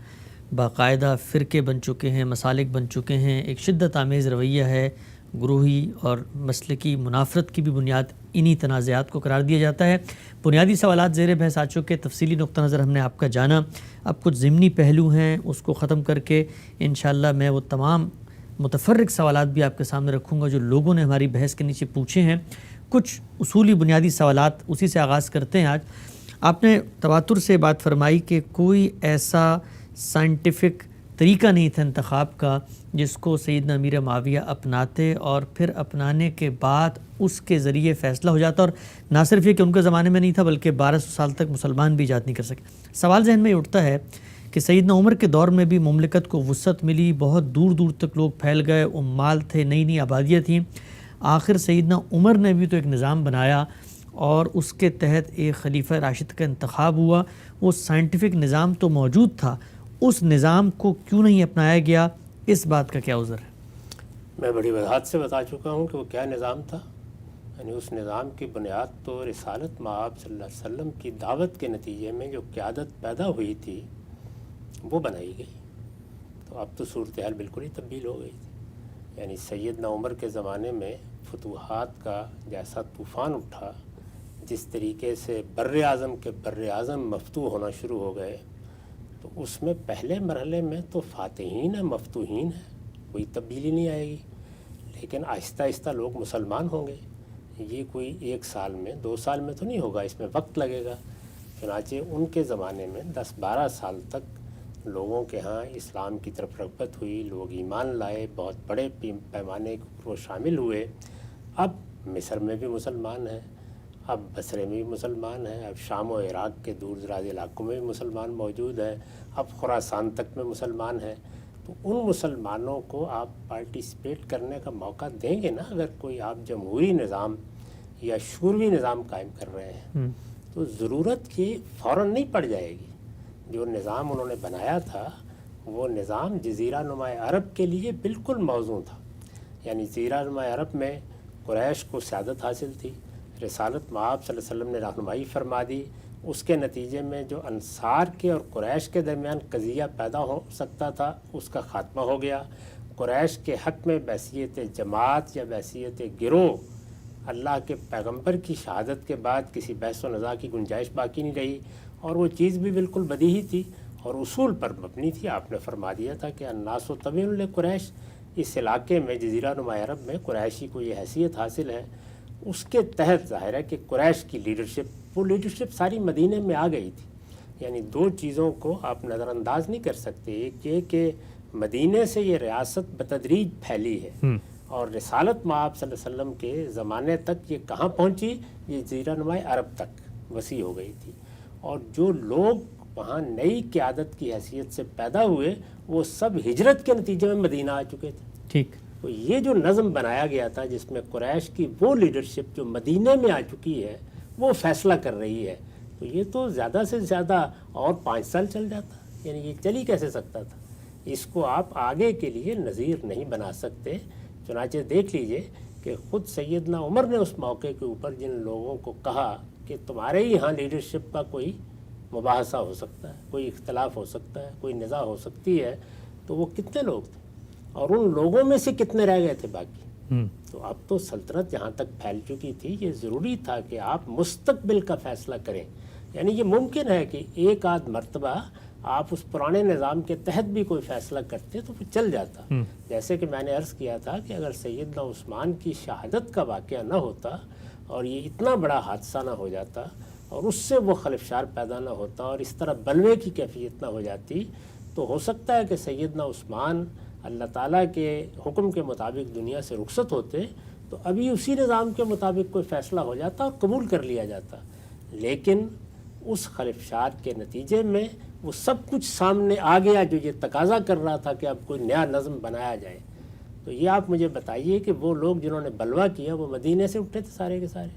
S2: باقاعدہ فرقے بن چکے ہیں، مسالک بن چکے ہیں، ایک شدت آمیز رویہ ہے گروہی اور مسلکی منافرت کی بھی بنیاد انہی تنازعات کو قرار دیا جاتا ہے۔ بنیادی سوالات زیر بحث آ چکے، تفصیلی نقطہ نظر ہم نے آپ کا جانا، اب کچھ ضمنی پہلو ہیں اس کو ختم کر کے انشاءاللہ میں وہ تمام متفرق سوالات بھی آپ کے سامنے رکھوں گا جو لوگوں نے ہماری بحث کے نیچے پوچھے ہیں۔ کچھ اصولی بنیادی سوالات اسی سے آغاز کرتے ہیں۔ آج آپ نے تواتر سے بات فرمائی کہ کوئی ایسا سائنٹیفک طریقہ نہیں تھا انتخاب کا جس کو سیدنا امیر معاویہ اپناتے اور پھر اپنانے کے بعد اس کے ذریعے فیصلہ ہو جاتا، اور نہ صرف یہ کہ ان کے زمانے میں نہیں تھا بلکہ 1200 سال تک مسلمان بھی ایجاد نہیں کر سکے۔ سوال ذہن میں اٹھتا ہے کہ سیدنا عمر کے دور میں بھی مملکت کو وسعت ملی، بہت دور دور تک لوگ پھیل گئے، امال تھے، نئی نئی آبادیاں تھیں، آخر سیدنا عمر نے بھی تو ایک نظام بنایا اور اس کے تحت ایک خلیفہ راشد کا انتخاب ہوا۔ وہ سائنٹیفک نظام تو موجود تھا، اس نظام کو کیوں نہیں اپنایا گیا؟ اس بات کا کیا عذر ہے؟
S1: میں بڑی وضاحت سے بتا چکا ہوں کہ وہ کیا نظام تھا۔ یعنی اس نظام کی بنیاد تو رسالت مآب صلی اللہ علیہ وسلم کی دعوت کے نتیجے میں جو قیادت پیدا ہوئی تھی وہ بنائی گئی۔ تو اب تو صورتحال بالکل ہی تبدیل ہو گئی تھی۔ یعنی سیدنا عمر کے زمانے میں فتوحات کا جیسا طوفان اٹھا، جس طریقے سے بر اعظم کے بر اعظم مفتوح ہونا شروع ہو گئے، تو اس میں پہلے مرحلے میں تو فاتحین ہیں، مفتوحین ہیں، کوئی تبدیلی نہیں آئے گی، لیکن آہستہ آہستہ لوگ مسلمان ہوں گے۔ یہ کوئی 1 سال میں 2 سال میں تو نہیں ہوگا، اس میں وقت لگے گا۔ چنانچہ ان کے زمانے میں 10-12 سال تک لوگوں کے ہاں اسلام کی طرف رغبت ہوئی، لوگ ایمان لائے، بہت بڑے پیمانے پر وہ شامل ہوئے۔ اب مصر میں بھی مسلمان ہیں، اب بصرے میں بھی مسلمان ہیں، اب شام و عراق کے دور دراز علاقوں میں بھی مسلمان موجود ہیں، اب خراسان تک میں مسلمان ہیں۔ تو ان مسلمانوں کو آپ پارٹیسپیٹ کرنے کا موقع دیں گے نا؟ اگر کوئی آپ جمہوری نظام یا شوروی نظام قائم کر رہے ہیں تو ضرورت کی فوراً نہیں پڑ جائے گی۔ جو نظام انہوں نے بنایا تھا وہ نظام جزیرہ نما عرب کے لیے بالکل موزوں تھا۔ یعنی جزیرہ نما عرب میں قریش کو سیادت حاصل تھی، رسالت مآب صلی اللہ علیہ وسلم نے رہنمائی فرما دی، اس کے نتیجے میں جو انصار کے اور قریش کے درمیان قضیہ پیدا ہو سکتا تھا اس کا خاتمہ ہو گیا۔ قریش کے حق میں بحیثیت جماعت یا بحیثیت گروہ اللہ کے پیغمبر کی شہادت کے بعد کسی بحث و نزاع کی گنجائش باقی نہیں رہی، اور وہ چیز بھی بالکل بدیہی تھی اور اصول پر مبنی تھی۔ آپ نے فرما دیا تھا کہ الناس تبع لقریش، اس علاقے میں جزیرہ نما عرب میں قریشی کو یہ حیثیت حاصل ہے۔ اس کے تحت ظاہر ہے کہ قریش کی لیڈرشپ، وہ لیڈرشپ ساری مدینے میں آ گئی تھی۔ یعنی 2 چیزوں کو آپ نظر انداز نہیں کر سکتے، ایک یہ کہ مدینے سے یہ ریاست بتدریج پھیلی ہے، اور رسالت مآب صلی اللہ علیہ وسلم کے زمانے تک یہ کہاں پہنچی؟ یہ جزیرہ نما عرب تک وسیع ہو گئی تھی، اور جو لوگ وہاں نئی قیادت کی حیثیت سے پیدا ہوئے وہ سب ہجرت کے نتیجے میں مدینہ آ چکے تھے۔
S2: ٹھیک،
S1: تو یہ جو نظم بنایا گیا تھا جس میں قریش کی وہ لیڈرشپ جو مدینہ میں آ چکی ہے وہ فیصلہ کر رہی ہے، تو یہ تو زیادہ سے زیادہ اور 5 سال چل جاتا، یعنی یہ چل ہی کیسے سکتا تھا؟ اس کو آپ آگے کے لیے نظیر نہیں بنا سکتے۔ چنانچہ دیکھ لیجئے کہ خود سیدنا عمر نے اس موقع کے اوپر جن لوگوں کو کہا کہ تمہارے ہی ہاں لیڈرشپ کا کوئی مباحثہ ہو سکتا ہے، کوئی اختلاف ہو سکتا ہے، کوئی نزاع ہو سکتی ہے، تو وہ کتنے لوگ تھے اور ان لوگوں میں سے کتنے رہ گئے تھے باقی؟ تو اب تو سلطنت جہاں تک پھیل چکی تھی، یہ ضروری تھا کہ آپ مستقبل کا فیصلہ کریں۔ یعنی یہ ممکن ہے کہ ایک آدھ مرتبہ آپ اس پرانے نظام کے تحت بھی کوئی فیصلہ کرتے تو پھر چل جاتا، جیسے کہ میں نے عرض کیا تھا کہ اگر سیدنا عثمان کی شہادت کا واقعہ نہ ہوتا اور یہ اتنا بڑا حادثہ نہ ہو جاتا اور اس سے وہ خلفشار پیدا نہ ہوتا اور اس طرح بلوے کی کیفیت نہ ہو جاتی، تو ہو سکتا ہے کہ سیدنا عثمان اللہ تعالیٰ کے حکم کے مطابق دنیا سے رخصت ہوتے تو ابھی اسی نظام کے مطابق کوئی فیصلہ ہو جاتا اور قبول کر لیا جاتا، لیکن اس خلفشار کے نتیجے میں وہ سب کچھ سامنے آ گیا جو یہ تقاضا کر رہا تھا کہ اب کوئی نیا نظم بنایا جائے۔ تو یہ آپ مجھے بتائیے کہ وہ لوگ جنہوں نے بلوا کیا وہ مدینے سے اٹھے تھے سارے کے سارے؟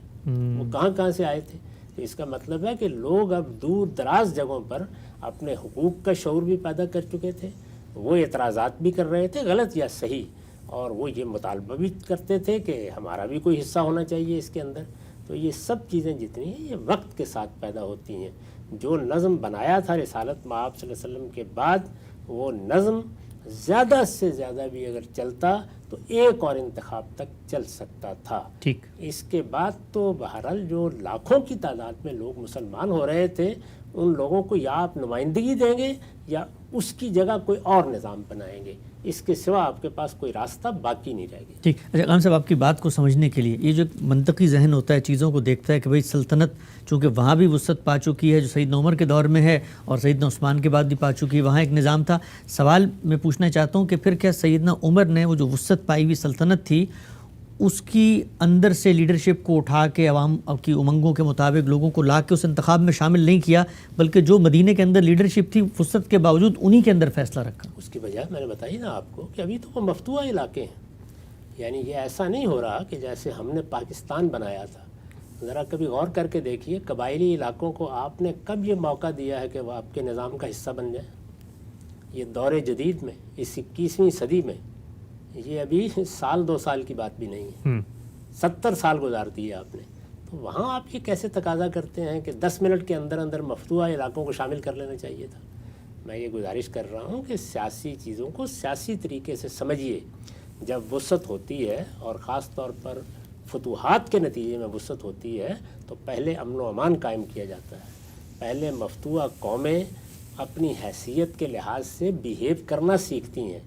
S1: وہ کہاں سے آئے تھے؟ تو اس کا مطلب ہے کہ لوگ اب دور دراز جگہوں پر اپنے حقوق کا شعور بھی پیدا کر چکے تھے، وہ اعتراضات بھی کر رہے تھے غلط یا صحیح، اور وہ یہ مطالبہ بھی کرتے تھے کہ ہمارا بھی کوئی حصہ ہونا چاہیے اس کے اندر۔ تو یہ سب چیزیں جتنی ہیں یہ وقت کے ساتھ پیدا ہوتی ہیں۔ جو نظم بنایا تھا رسالت مآب صلی اللہ علیہ وسلم کے بعد، وہ نظم زیادہ سے زیادہ بھی اگر چلتا تو ایک اور انتخاب تک چل سکتا تھا.
S2: ٹھیک.
S1: اس کے بعد تو بہرحال جو لاکھوں کی تعداد میں لوگ مسلمان ہو رہے تھے ان لوگوں کو یا آپ نمائندگی دیں گے یا اس کی جگہ کوئی اور نظام بنائیں گے. اس کے سوا آپ کے پاس کوئی راستہ باقی نہیں رہ گیا.
S2: ٹھیک. اچھا غام صاحب، آپ کی بات کو سمجھنے کے لیے یہ جو منطقی ذہن ہوتا ہے چیزوں کو دیکھتا ہے کہ بھئی سلطنت چونکہ وہاں بھی وسعت پا چکی ہے جو سیدنا عمر کے دور میں ہے اور سیدنا عثمان کے بعد بھی پا چکی ہے، وہاں ایک نظام تھا. سوال میں پوچھنا چاہتا ہوں کہ پھر کیا سیدنا عمر نے وہ جو وسعت پائی ہوئی سلطنت تھی اس کی اندر سے لیڈرشپ کو اٹھا کے عوام کی امنگوں کے مطابق لوگوں کو لا کے اس انتخاب میں شامل نہیں کیا، بلکہ جو مدینہ کے اندر لیڈرشپ تھی وسعت کے باوجود انہی کے اندر فیصلہ رکھا؟
S1: اس کی وجہ میں نے بتائی نا آپ کو کہ ابھی تو وہ مفتوحہ علاقے ہیں. یعنی یہ ایسا نہیں ہو رہا کہ جیسے ہم نے پاکستان بنایا تھا. ذرا کبھی غور کر کے دیکھیے قبائلی علاقوں کو آپ نے کب یہ موقع دیا ہے کہ وہ آپ کے نظام کا حصہ بن جائیں. یہ دور جدید میں اس 21ویں صدی میں یہ ابھی سال 2 سال کی بات بھی نہیں ہے. 70 سال گزار دیے آپ نے. تو وہاں آپ یہ کیسے تقاضا کرتے ہیں کہ 10 منٹ کے اندر اندر مفتوحہ علاقوں کو شامل کر لینا چاہیے تھا. میں یہ گزارش کر رہا ہوں کہ سیاسی چیزوں کو سیاسی طریقے سے سمجھیے. جب وسعت ہوتی ہے اور خاص طور پر فتوحات کے نتیجے میں وسعت ہوتی ہے تو پہلے امن و امان قائم کیا جاتا ہے. پہلے مفتوحہ قومیں اپنی حیثیت کے لحاظ سے بیہیو کرنا سیکھتی ہیں.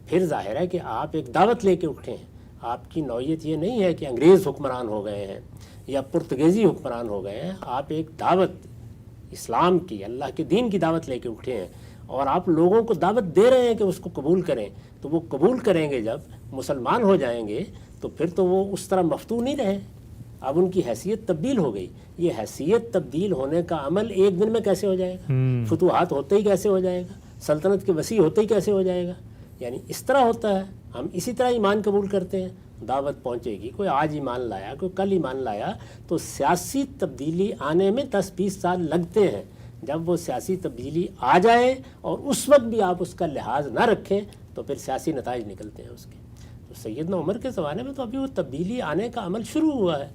S1: پھر ظاہر ہے کہ آپ ایک دعوت لے کے اٹھے ہیں. آپ کی نوعیت یہ نہیں ہے کہ انگریز حکمران ہو گئے ہیں یا پرتگیزی حکمران ہو گئے ہیں. آپ ایک دعوت اسلام کی، اللہ کے دین کی دعوت لے کے اٹھے ہیں اور آپ لوگوں کو دعوت دے رہے ہیں کہ اس کو قبول کریں. تو وہ قبول کریں گے جب مسلمان ہو جائیں گے تو پھر تو وہ اس طرح مفتوح نہیں رہے. اب ان کی حیثیت تبدیل ہو گئی. یہ حیثیت تبدیل ہونے کا عمل ایک دن میں کیسے ہو جائے گا؟ فتوحات ہوتے ہی کیسے ہو جائے گا؟ سلطنت کے وسیع ہوتے ہی کیسے ہو جائے گا؟ یعنی اس طرح ہوتا ہے. ہم اسی طرح ایمان قبول کرتے ہیں. دعوت پہنچے گی، کوئی آج ایمان لایا، کوئی کل ایمان لایا، تو سیاسی تبدیلی آنے میں 10-20 سال لگتے ہیں. جب وہ سیاسی تبدیلی آ جائے اور اس وقت بھی آپ اس کا لحاظ نہ رکھیں تو پھر سیاسی نتائج نکلتے ہیں اس کے. تو سیدنا عمر کے زمانے میں تو ابھی وہ تبدیلی آنے کا عمل شروع ہوا ہے.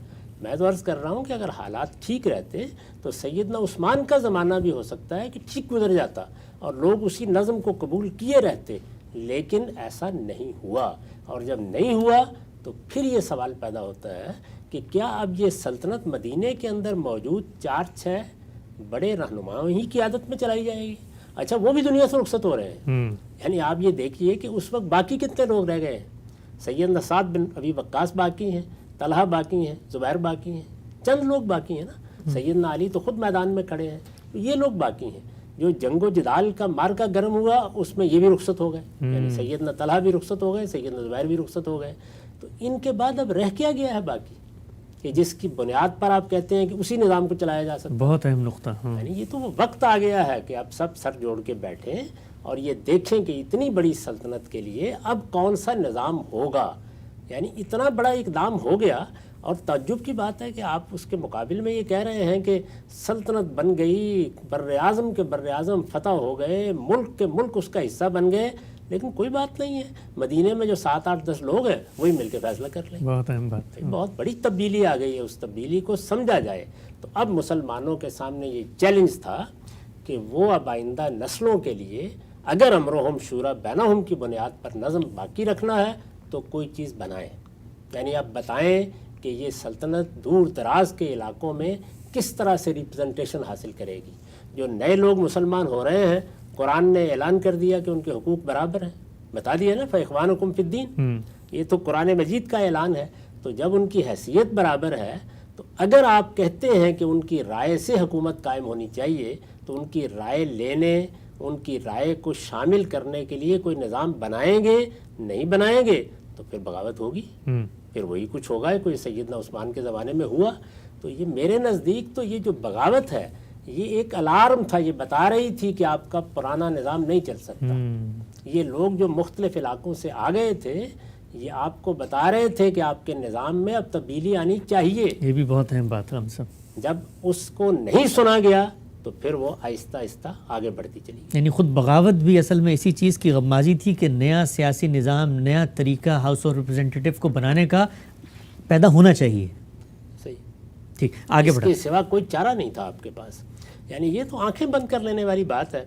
S1: میں تو عرض کر رہا ہوں کہ اگر حالات ٹھیک رہتے تو سیدنا عثمان کا زمانہ بھی ہو سکتا ہے کہ ٹھیک گزر جاتا اور لوگ اسی نظم کو قبول کیے رہتے. لیکن ایسا نہیں ہوا. اور جب نہیں ہوا تو پھر یہ سوال پیدا ہوتا ہے کہ کیا اب یہ سلطنت مدینہ کے اندر موجود 4-6 بڑے رہنماؤں ہی کی عادت میں چلائی جائے گی؟ اچھا وہ بھی دنیا سے رخصت ہو رہے ہیں. یعنی آپ یہ دیکھیے کہ اس وقت باقی کتنے لوگ رہ گئے ہیں. سیدنا سعد بن ابی وقاص باقی ہیں، طلحہ باقی ہیں، زبیر باقی ہیں، چند لوگ باقی ہیں نا. سیدنا علی تو خود میدان میں کھڑے ہیں. یہ لوگ باقی ہیں. جو جنگ و جدال کا مارکا گرم ہوا اس میں یہ بھی رخصت ہو گئے. یعنی سیدنا طلحہ بھی رخصت ہو گئے، سیدنا زبیر بھی رخصت ہو گئے. تو ان کے بعد اب رہ کیا گیا ہے باقی کہ جس کی بنیاد پر آپ کہتے ہیں کہ اسی نظام کو چلایا جا سکتا؟
S2: بہت اہم نقطہ.
S1: یعنی یہ تو وہ وقت آ گیا ہے کہ اب سب سر جوڑ کے بیٹھیں اور یہ دیکھیں کہ اتنی بڑی سلطنت کے لیے اب کون سا نظام ہوگا. یعنی اتنا بڑا اقدام ہو گیا اور تعجب کی بات ہے کہ آپ اس کے مقابل میں یہ کہہ رہے ہیں کہ سلطنت بن گئی، بر اعظم کے بر اعظم فتح ہو گئے، ملک کے ملک اس کا حصہ بن گئے. لیکن کوئی بات نہیں ہے. مدینے میں جو 7-8-10 لوگ ہیں وہی مل کے فیصلہ کر لیں.
S2: بہت اہم بات.
S1: بہت بڑی تبدیلی آ گئی ہے. اس تبدیلی کو سمجھا جائے تو اب مسلمانوں کے سامنے یہ چیلنج تھا کہ وہ اب آئندہ نسلوں کے لیے اگر امرہم شورا بینہم کی بنیاد پر نظم باقی رکھنا ہے تو کوئی چیز بنائیں. یعنی اب بتائیں کہ یہ سلطنت دور دراز کے علاقوں میں کس طرح سے ریپرزنٹیشن حاصل کرے گی. جو نئے لوگ مسلمان ہو رہے ہیں قرآن نے اعلان کر دیا کہ ان کے حقوق برابر ہیں. بتا دیا نا فَإِخْوَانُكُمْ فِي الدِّينِ. یہ تو قرآن مجید کا اعلان ہے. تو جب ان کی حیثیت برابر ہے تو اگر آپ کہتے ہیں کہ ان کی رائے سے حکومت قائم ہونی چاہیے تو ان کی رائے لینے، ان کی رائے کو شامل کرنے کے لیے کوئی نظام بنائیں گے. نہیں بنائیں گے تو پھر بغاوت ہوگی. پھر وہی کچھ ہوگا کوئی سیدنا عثمان کے زمانے میں ہوا. تو یہ میرے نزدیک تو یہ جو بغاوت ہے یہ ایک الارم تھا. یہ بتا رہی تھی کہ آپ کا پرانا نظام نہیں چل سکتا. یہ لوگ جو مختلف علاقوں سے آ گئے تھے یہ آپ کو بتا رہے تھے کہ آپ کے نظام میں اب تبدیلی آنی چاہیے.
S2: یہ بھی بہت اہم بات ہے. ہم سب
S1: جب اس کو نہیں سنا گیا تو پھر وہ آہستہ آہستہ آگے بڑھتی چلی گئی.
S2: یعنی خود بغاوت بھی اصل میں اسی چیز کی غمازی تھی کہ نیا سیاسی نظام، نیا طریقہ ہاؤس آف ریپرزینٹیٹیو کو بنانے کا پیدا ہونا چاہیے.
S1: صحیح.
S2: ٹھیک آگے
S1: اس
S2: بڑھا.
S1: کے سوا کوئی چارہ نہیں تھا آپ کے پاس. یعنی یہ تو آنکھیں بند کر لینے والی بات ہے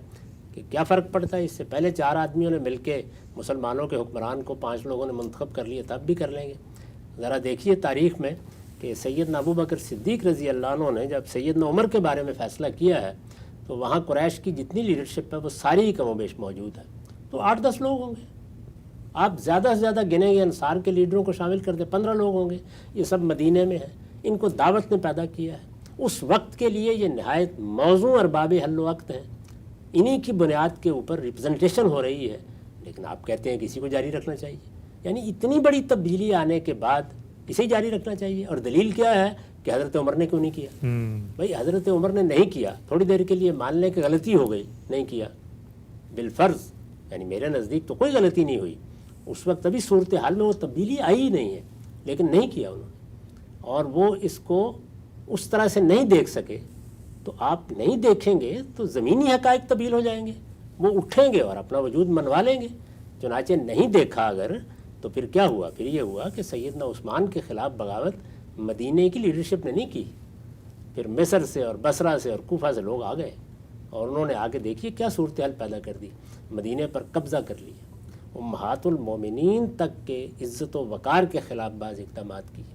S1: کہ کیا فرق پڑتا ہے، اس سے پہلے 4 آدمیوں نے مل کے مسلمانوں کے حکمران کو 5 لوگوں نے منتخب کر لیے، تب بھی کر لیں گے۔ ذرا دیکھیے تاریخ میں کہ سیدنا ابو بکر صدیق رضی اللہ عنہ نے جب سیدنا عمر کے بارے میں فیصلہ کیا ہے تو وہاں قریش کی جتنی لیڈرشپ ہے وہ ساری کم و بیش موجود ہے، تو 8-10 لوگ ہوں گے۔ آپ زیادہ سے زیادہ گنیں گے، انصار کے لیڈروں کو شامل کر دیں 15 لوگ ہوں گے، یہ سب مدینے میں ہیں، ان کو دعوت نے پیدا کیا ہے۔ اس وقت کے لیے یہ نہایت موزوں ارباب حل و عقد ہیں، انہی کی بنیاد کے اوپر ریپرزنٹیشن ہو رہی ہے، لیکن آپ کہتے ہیں کہ اسی کو جاری رکھنا چاہیے۔ یعنی اتنی بڑی تبدیلی آنے کے بعد اسے ہی جاری رکھنا چاہیے، اور دلیل کیا ہے کہ حضرت عمر نے کیوں نہیں کیا؟ بھائی حضرت عمر نے نہیں کیا، تھوڑی دیر کے لیے مان لیں کہ غلطی ہو گئی، نہیں کیا بالفرض، یعنی میرے نزدیک تو کوئی غلطی نہیں ہوئی، اس وقت ابھی صورتحال میں وہ تبدیلی آئی ہی نہیں ہے، لیکن نہیں کیا انہوں نے، اور وہ اس کو اس طرح سے نہیں دیکھ سکے، تو آپ نہیں دیکھیں گے تو زمینی حقائق تبدیل ہو جائیں گے، وہ اٹھیں گے اور اپنا وجود منوا لیں گے۔ چنانچہ نہیں دیکھا اگر تو پھر کیا ہوا؟ پھر یہ ہوا کہ سیدنا عثمان کے خلاف بغاوت مدینے کی لیڈرشپ نے نہیں کی، پھر مصر سے اور بصرہ سے اور کوفہ سے لوگ آ گئے اور انہوں نے آگے دیکھیے کیا صورتحال پیدا کر دی، مدینے پر قبضہ کر لیا، امہات المومنین تک کے عزت و وقار کے خلاف بعض اقدامات کیے،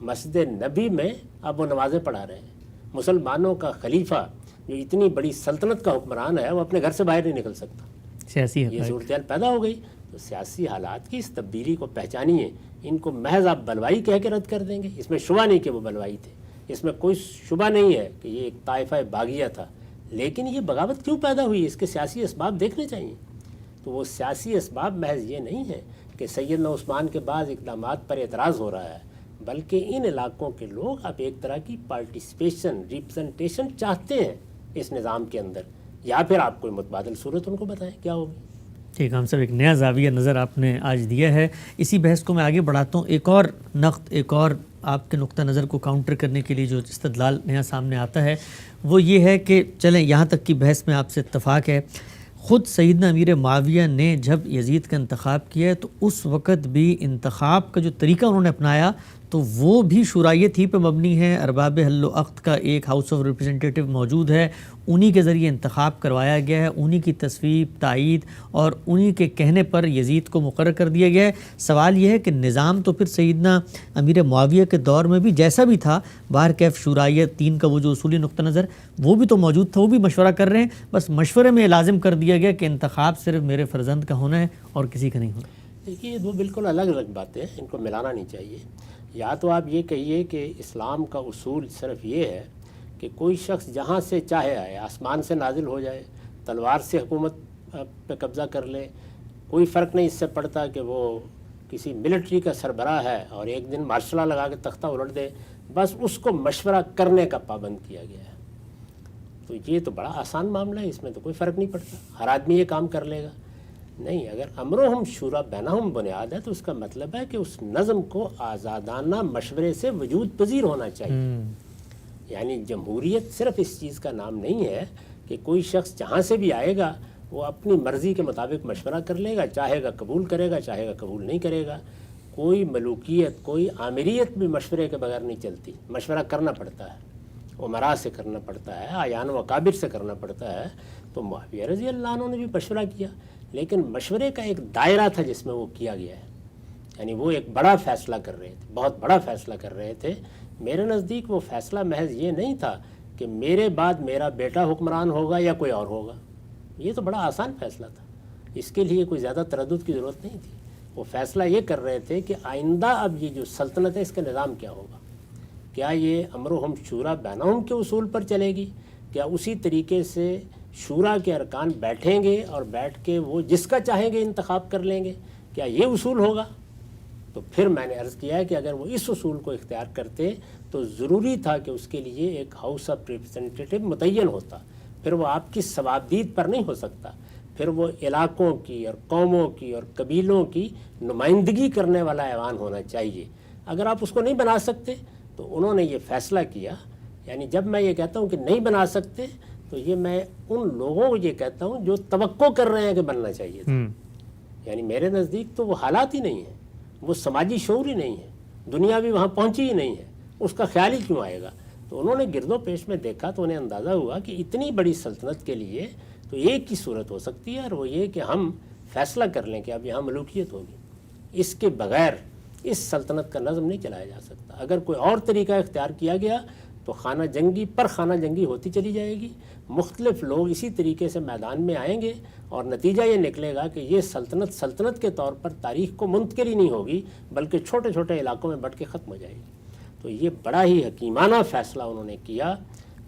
S1: مسجد نبی میں اب وہ نمازیں پڑھا رہے ہیں، مسلمانوں کا خلیفہ جو اتنی بڑی سلطنت کا حکمران ہے وہ اپنے گھر سے باہر نہیں نکل سکتا،
S2: سیاسی
S1: یہ صورتحال پیدا ہو گئی۔ تو سیاسی حالات کی اس تبدیلی کو پہچانیے، ان کو محض آپ بلوائی کہہ کے رد کر دیں گے، اس میں شبہ نہیں کہ وہ بلوائی تھے، اس میں کوئی شبہ نہیں ہے کہ یہ ایک طائفہ باغیہ تھا، لیکن یہ بغاوت کیوں پیدا ہوئی، اس کے سیاسی اسباب دیکھنے چاہیے۔ تو وہ سیاسی اسباب محض یہ نہیں ہے کہ سیدنا عثمان کے بعض اقدامات پر اعتراض ہو رہا ہے، بلکہ ان علاقوں کے لوگ اب ایک طرح کی پارٹیسپیشن، ریپرزنٹیشن چاہتے ہیں اس نظام کے اندر، یا پھر آپ کوئی متبادل صورت ان کو بتائیں کیا ہوگی۔
S2: ٹھیک، ہم سب ایک نیا زاویہ نظر آپ نے آج دیا ہے۔ اسی بحث کو میں آگے بڑھاتا ہوں، ایک اور نقد، ایک اور آپ کے نقطہ نظر کو کاؤنٹر کرنے کے لیے جو استدلال نیا سامنے آتا ہے وہ یہ ہے کہ چلیں یہاں تک کی بحث میں آپ سے اتفاق ہے، خود سیدنا امیر معاویہ نے جب یزید کا انتخاب کیا تو اس وقت بھی انتخاب کا جو طریقہ انہوں نے اپنایا تو وہ بھی شورائیت ہی پہ مبنی ہے، ارباب حل و عقد کا ایک ہاؤس آف ریپرزنٹیٹیو موجود ہے، انہی کے ذریعے انتخاب کروایا گیا ہے، انہی کی تصویب، تائید اور انہی کے کہنے پر یزید کو مقرر کر دیا گیا ہے۔ سوال یہ ہے کہ نظام تو پھر سیدنا امیر معاویہ کے دور میں بھی جیسا بھی تھا، بہرکیف شورائیت 3 کا وہ جو اصولی نقطہ نظر وہ بھی تو موجود تھا، وہ بھی مشورہ کر رہے ہیں، بس مشورے میں لازم کر دیا گیا کہ انتخاب صرف میرے فرزند کا ہونا ہے اور کسی کا نہیں ہونا۔
S1: دیکھیے یہ دو بالکل الگ الگ باتیں ہیں، ان کو ملانا نہیں چاہیے۔ یا تو آپ یہ کہیے کہ اسلام کا اصول صرف یہ ہے کہ کوئی شخص جہاں سے چاہے آئے، آسمان سے نازل ہو جائے، تلوار سے حکومت پہ قبضہ کر لے، کوئی فرق نہیں اس سے پڑتا کہ وہ کسی ملٹری کا سربراہ ہے اور ایک دن مارشل لا لگا کے تختہ الٹ دے، بس اس کو مشورہ کرنے کا پابند کیا گیا ہے۔ تو یہ تو بڑا آسان معاملہ ہے، اس میں تو کوئی فرق نہیں پڑتا، ہر آدمی یہ کام کر لے گا۔ نہیں، اگر امرہم شورا بینہم بنیاد ہے تو اس کا مطلب ہے کہ اس نظم کو آزادانہ مشورے سے وجود پذیر ہونا چاہیے۔ یعنی جمہوریت صرف اس چیز کا نام نہیں ہے کہ کوئی شخص جہاں سے بھی آئے گا وہ اپنی مرضی کے مطابق مشورہ کر لے گا، چاہے گا قبول کرے گا، چاہے گا قبول نہیں کرے گا۔ کوئی ملوکیت، کوئی آمریت بھی مشورے کے بغیر نہیں چلتی، مشورہ کرنا پڑتا ہے، امراء سے کرنا پڑتا ہے، اعیان و اکابر سے کرنا پڑتا ہے۔ تو معاویہ رضی اللہ عنہ نے بھی مشورہ کیا، لیکن مشورے کا ایک دائرہ تھا جس میں وہ کیا گیا ہے، یعنی وہ ایک بڑا فیصلہ کر رہے تھے، بہت بڑا فیصلہ کر رہے تھے۔ میرے نزدیک وہ فیصلہ محض یہ نہیں تھا کہ میرے بعد میرا بیٹا حکمران ہوگا یا کوئی اور ہوگا، یہ تو بڑا آسان فیصلہ تھا، اس کے لیے کوئی زیادہ تردد کی ضرورت نہیں تھی۔ وہ فیصلہ یہ کر رہے تھے کہ آئندہ اب یہ جو سلطنت ہے اس کا نظام کیا ہوگا، کیا یہ امرہم شورا بینہم کے اصول پر چلے گی، کیا اسی طریقے سے شورا کے ارکان بیٹھیں گے اور بیٹھ کے وہ جس کا چاہیں گے انتخاب کر لیں گے، کیا یہ اصول ہوگا؟ تو پھر میں نے عرض کیا ہے کہ اگر وہ اس اصول کو اختیار کرتے تو ضروری تھا کہ اس کے لیے ایک ہاؤس آف ریپرزنٹیٹیو متعین ہوتا، پھر وہ آپ کی ثوابدید پر نہیں ہو سکتا، پھر وہ علاقوں کی اور قوموں کی اور قبیلوں کی نمائندگی کرنے والا ایوان ہونا چاہیے۔ اگر آپ اس کو نہیں بنا سکتے تو انہوں نے یہ فیصلہ کیا، یعنی جب میں یہ کہتا ہوں کہ نہیں بنا سکتے تو یہ میں ان لوگوں کو یہ کہتا ہوں جو توقع کر رہے ہیں کہ بننا چاہیے تھا۔ یعنی میرے نزدیک تو وہ حالات ہی نہیں ہیں، وہ سماجی شعور ہی نہیں ہے، دنیا بھی وہاں پہنچی ہی نہیں ہے، اس کا خیال ہی کیوں آئے گا؟ تو انہوں نے گرد و پیش میں دیکھا تو انہیں اندازہ ہوا کہ اتنی بڑی سلطنت کے لیے تو ایک ہی صورت ہو سکتی ہے، اور وہ یہ کہ ہم فیصلہ کر لیں کہ اب یہاں ملوکیت ہوگی، اس کے بغیر اس سلطنت کا نظم نہیں چلایا جا سکتا۔ اگر کوئی اور طریقہ اختیار کیا گیا تو خانہ جنگی پر خانہ جنگی ہوتی چلی جائے گی، مختلف لوگ اسی طریقے سے میدان میں آئیں گے، اور نتیجہ یہ نکلے گا کہ یہ سلطنت سلطنت کے طور پر تاریخ کو منتقل ہی نہیں ہوگی، بلکہ چھوٹے چھوٹے علاقوں میں بٹ کے ختم ہو جائے گی۔ تو یہ بڑا ہی حکیمانہ فیصلہ انہوں نے کیا،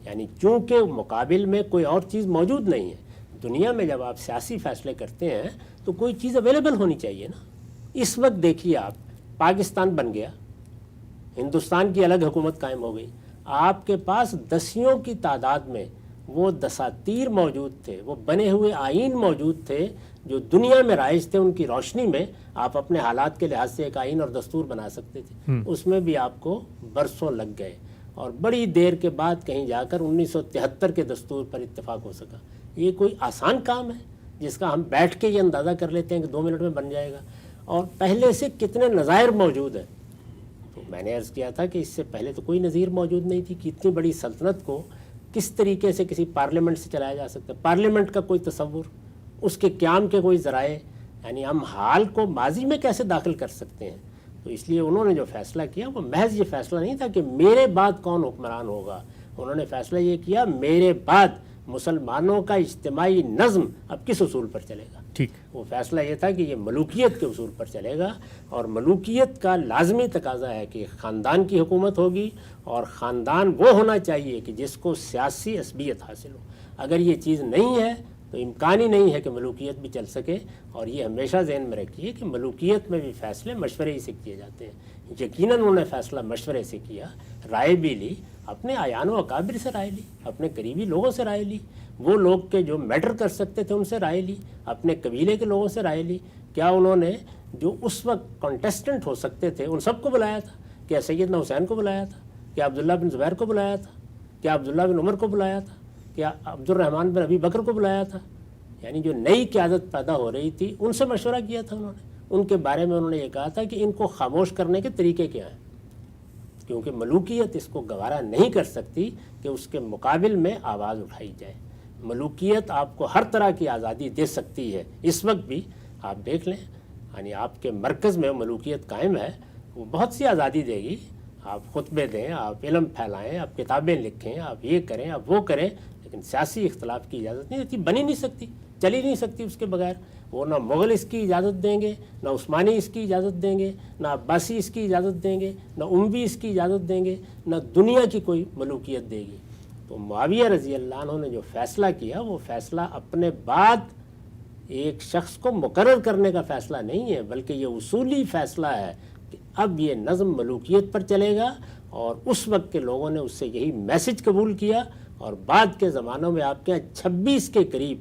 S1: یعنی چونکہ مقابل میں کوئی اور چیز موجود نہیں ہے۔ دنیا میں جب آپ سیاسی فیصلے کرتے ہیں تو کوئی چیز اویلیبل ہونی چاہیے نا۔ اس وقت دیکھیے آپ، پاکستان بن گیا، ہندوستان کی الگ حکومت قائم ہو گئی، آپ کے پاس دسیوں کی تعداد میں وہ دساتیر موجود تھے، وہ بنے ہوئے آئین موجود تھے جو دنیا میں رائج تھے، ان کی روشنی میں آپ اپنے حالات کے لحاظ سے ایک آئین اور دستور بنا سکتے تھے۔ اس میں بھی آپ کو برسوں لگ گئے، اور بڑی دیر کے بعد کہیں جا کر 1973 کے دستور پر اتفاق ہو سکا۔ یہ کوئی آسان کام ہے جس کا ہم بیٹھ کے یہ اندازہ کر لیتے ہیں کہ 2 منٹ میں بن جائے گا، اور پہلے سے کتنے نظائر موجود ہیں۔ تو میں نے عرض کیا تھا کہ اس سے پہلے تو کوئی نظیر موجود نہیں تھی کہ اتنی بڑی سلطنت کو کس طریقے سے کسی پارلیمنٹ سے چلایا جا سکتا ہے، پارلیمنٹ کا کوئی تصور، اس کے قیام کے کوئی ذرائع، یعنی ہم حال کو ماضی میں کیسے داخل کر سکتے ہیں۔ تو اس لیے انہوں نے جو فیصلہ کیا وہ محض یہ فیصلہ نہیں تھا کہ میرے بعد کون حکمران ہوگا، انہوں نے فیصلہ یہ کیا میرے بعد مسلمانوں کا اجتماعی نظم اب کس اصول پر چلے گا۔
S2: ٹھیک،
S1: وہ فیصلہ یہ تھا کہ یہ ملوکیت کے اصول پر چلے گا، اور ملوکیت کا لازمی تقاضا ہے کہ خاندان کی حکومت ہوگی، اور خاندان وہ ہونا چاہیے کہ جس کو سیاسی عصبیت حاصل ہو۔ اگر یہ چیز نہیں ہے تو امکان ہی نہیں ہے کہ ملوکیت بھی چل سکے، اور یہ ہمیشہ ذہن میں رکھیے کہ ملوکیت میں بھی فیصلے مشورے ہی سے کیے جاتے ہیں۔ یقیناً انہوں نے فیصلہ مشورے سے کیا، رائے بھی لی، اپنے اعیان و اکابر سے رائے لی، اپنے قریبی لوگوں سے رائے لی، وہ لوگ کے جو میٹر کر سکتے تھے ان سے رائے لی، اپنے قبیلے کے لوگوں سے رائے لی۔ کیا انہوں نے جو اس وقت کنٹیسٹنٹ ہو سکتے تھے ان سب کو بلایا تھا؟ کیا سیدنا حسین کو بلایا تھا؟ کیا عبداللہ بن زبیر کو بلایا تھا؟ کیا عبداللہ بن عمر کو بلایا تھا؟ کیا عبد الرحمن بن ابی بکر کو بلایا تھا؟ یعنی جو نئی قیادت پیدا ہو رہی تھی ان سے مشورہ کیا تھا انہوں نے، ان کے بارے میں انہوں نے یہ کہا تھا کہ ان کو خاموش کرنے کے طریقے کیا ہیں، کیونکہ ملوکیت اس کو گوارا نہیں کر سکتی کہ اس کے مقابل میں آواز اٹھائی جائے۔ ملوکیت آپ کو ہر طرح کی آزادی دے سکتی ہے، اس وقت بھی آپ دیکھ لیں، یعنی آپ کے مرکز میں ملوکیت قائم ہے، وہ بہت سی آزادی دے گی، آپ خطبے دیں، آپ علم پھیلائیں، آپ کتابیں لکھیں، آپ یہ کریں، آپ وہ کریں، لیکن سیاسی اختلاف کی اجازت نہیں دیتی، بنی نہیں سکتی، چلی نہیں سکتی اس کے بغیر۔ وہ نہ مغل اس کی اجازت دیں گے، نہ عثمانی اس کی اجازت دیں گے، نہ عباسی اس کی اجازت دیں گے، نہ اموی اس کی اجازت دیں گے، نہ دنیا کی کوئی ملوکیت دے گی۔ تو معاویہ رضی اللہ عنہ نے جو فیصلہ کیا وہ فیصلہ اپنے بعد ایک شخص کو مقرر کرنے کا فیصلہ نہیں ہے، بلکہ یہ اصولی فیصلہ ہے کہ اب یہ نظم ملوکیت پر چلے گا، اور اس وقت کے لوگوں نے اس سے یہی میسج قبول کیا، اور بعد کے زمانوں میں آپ کے 26 کے قریب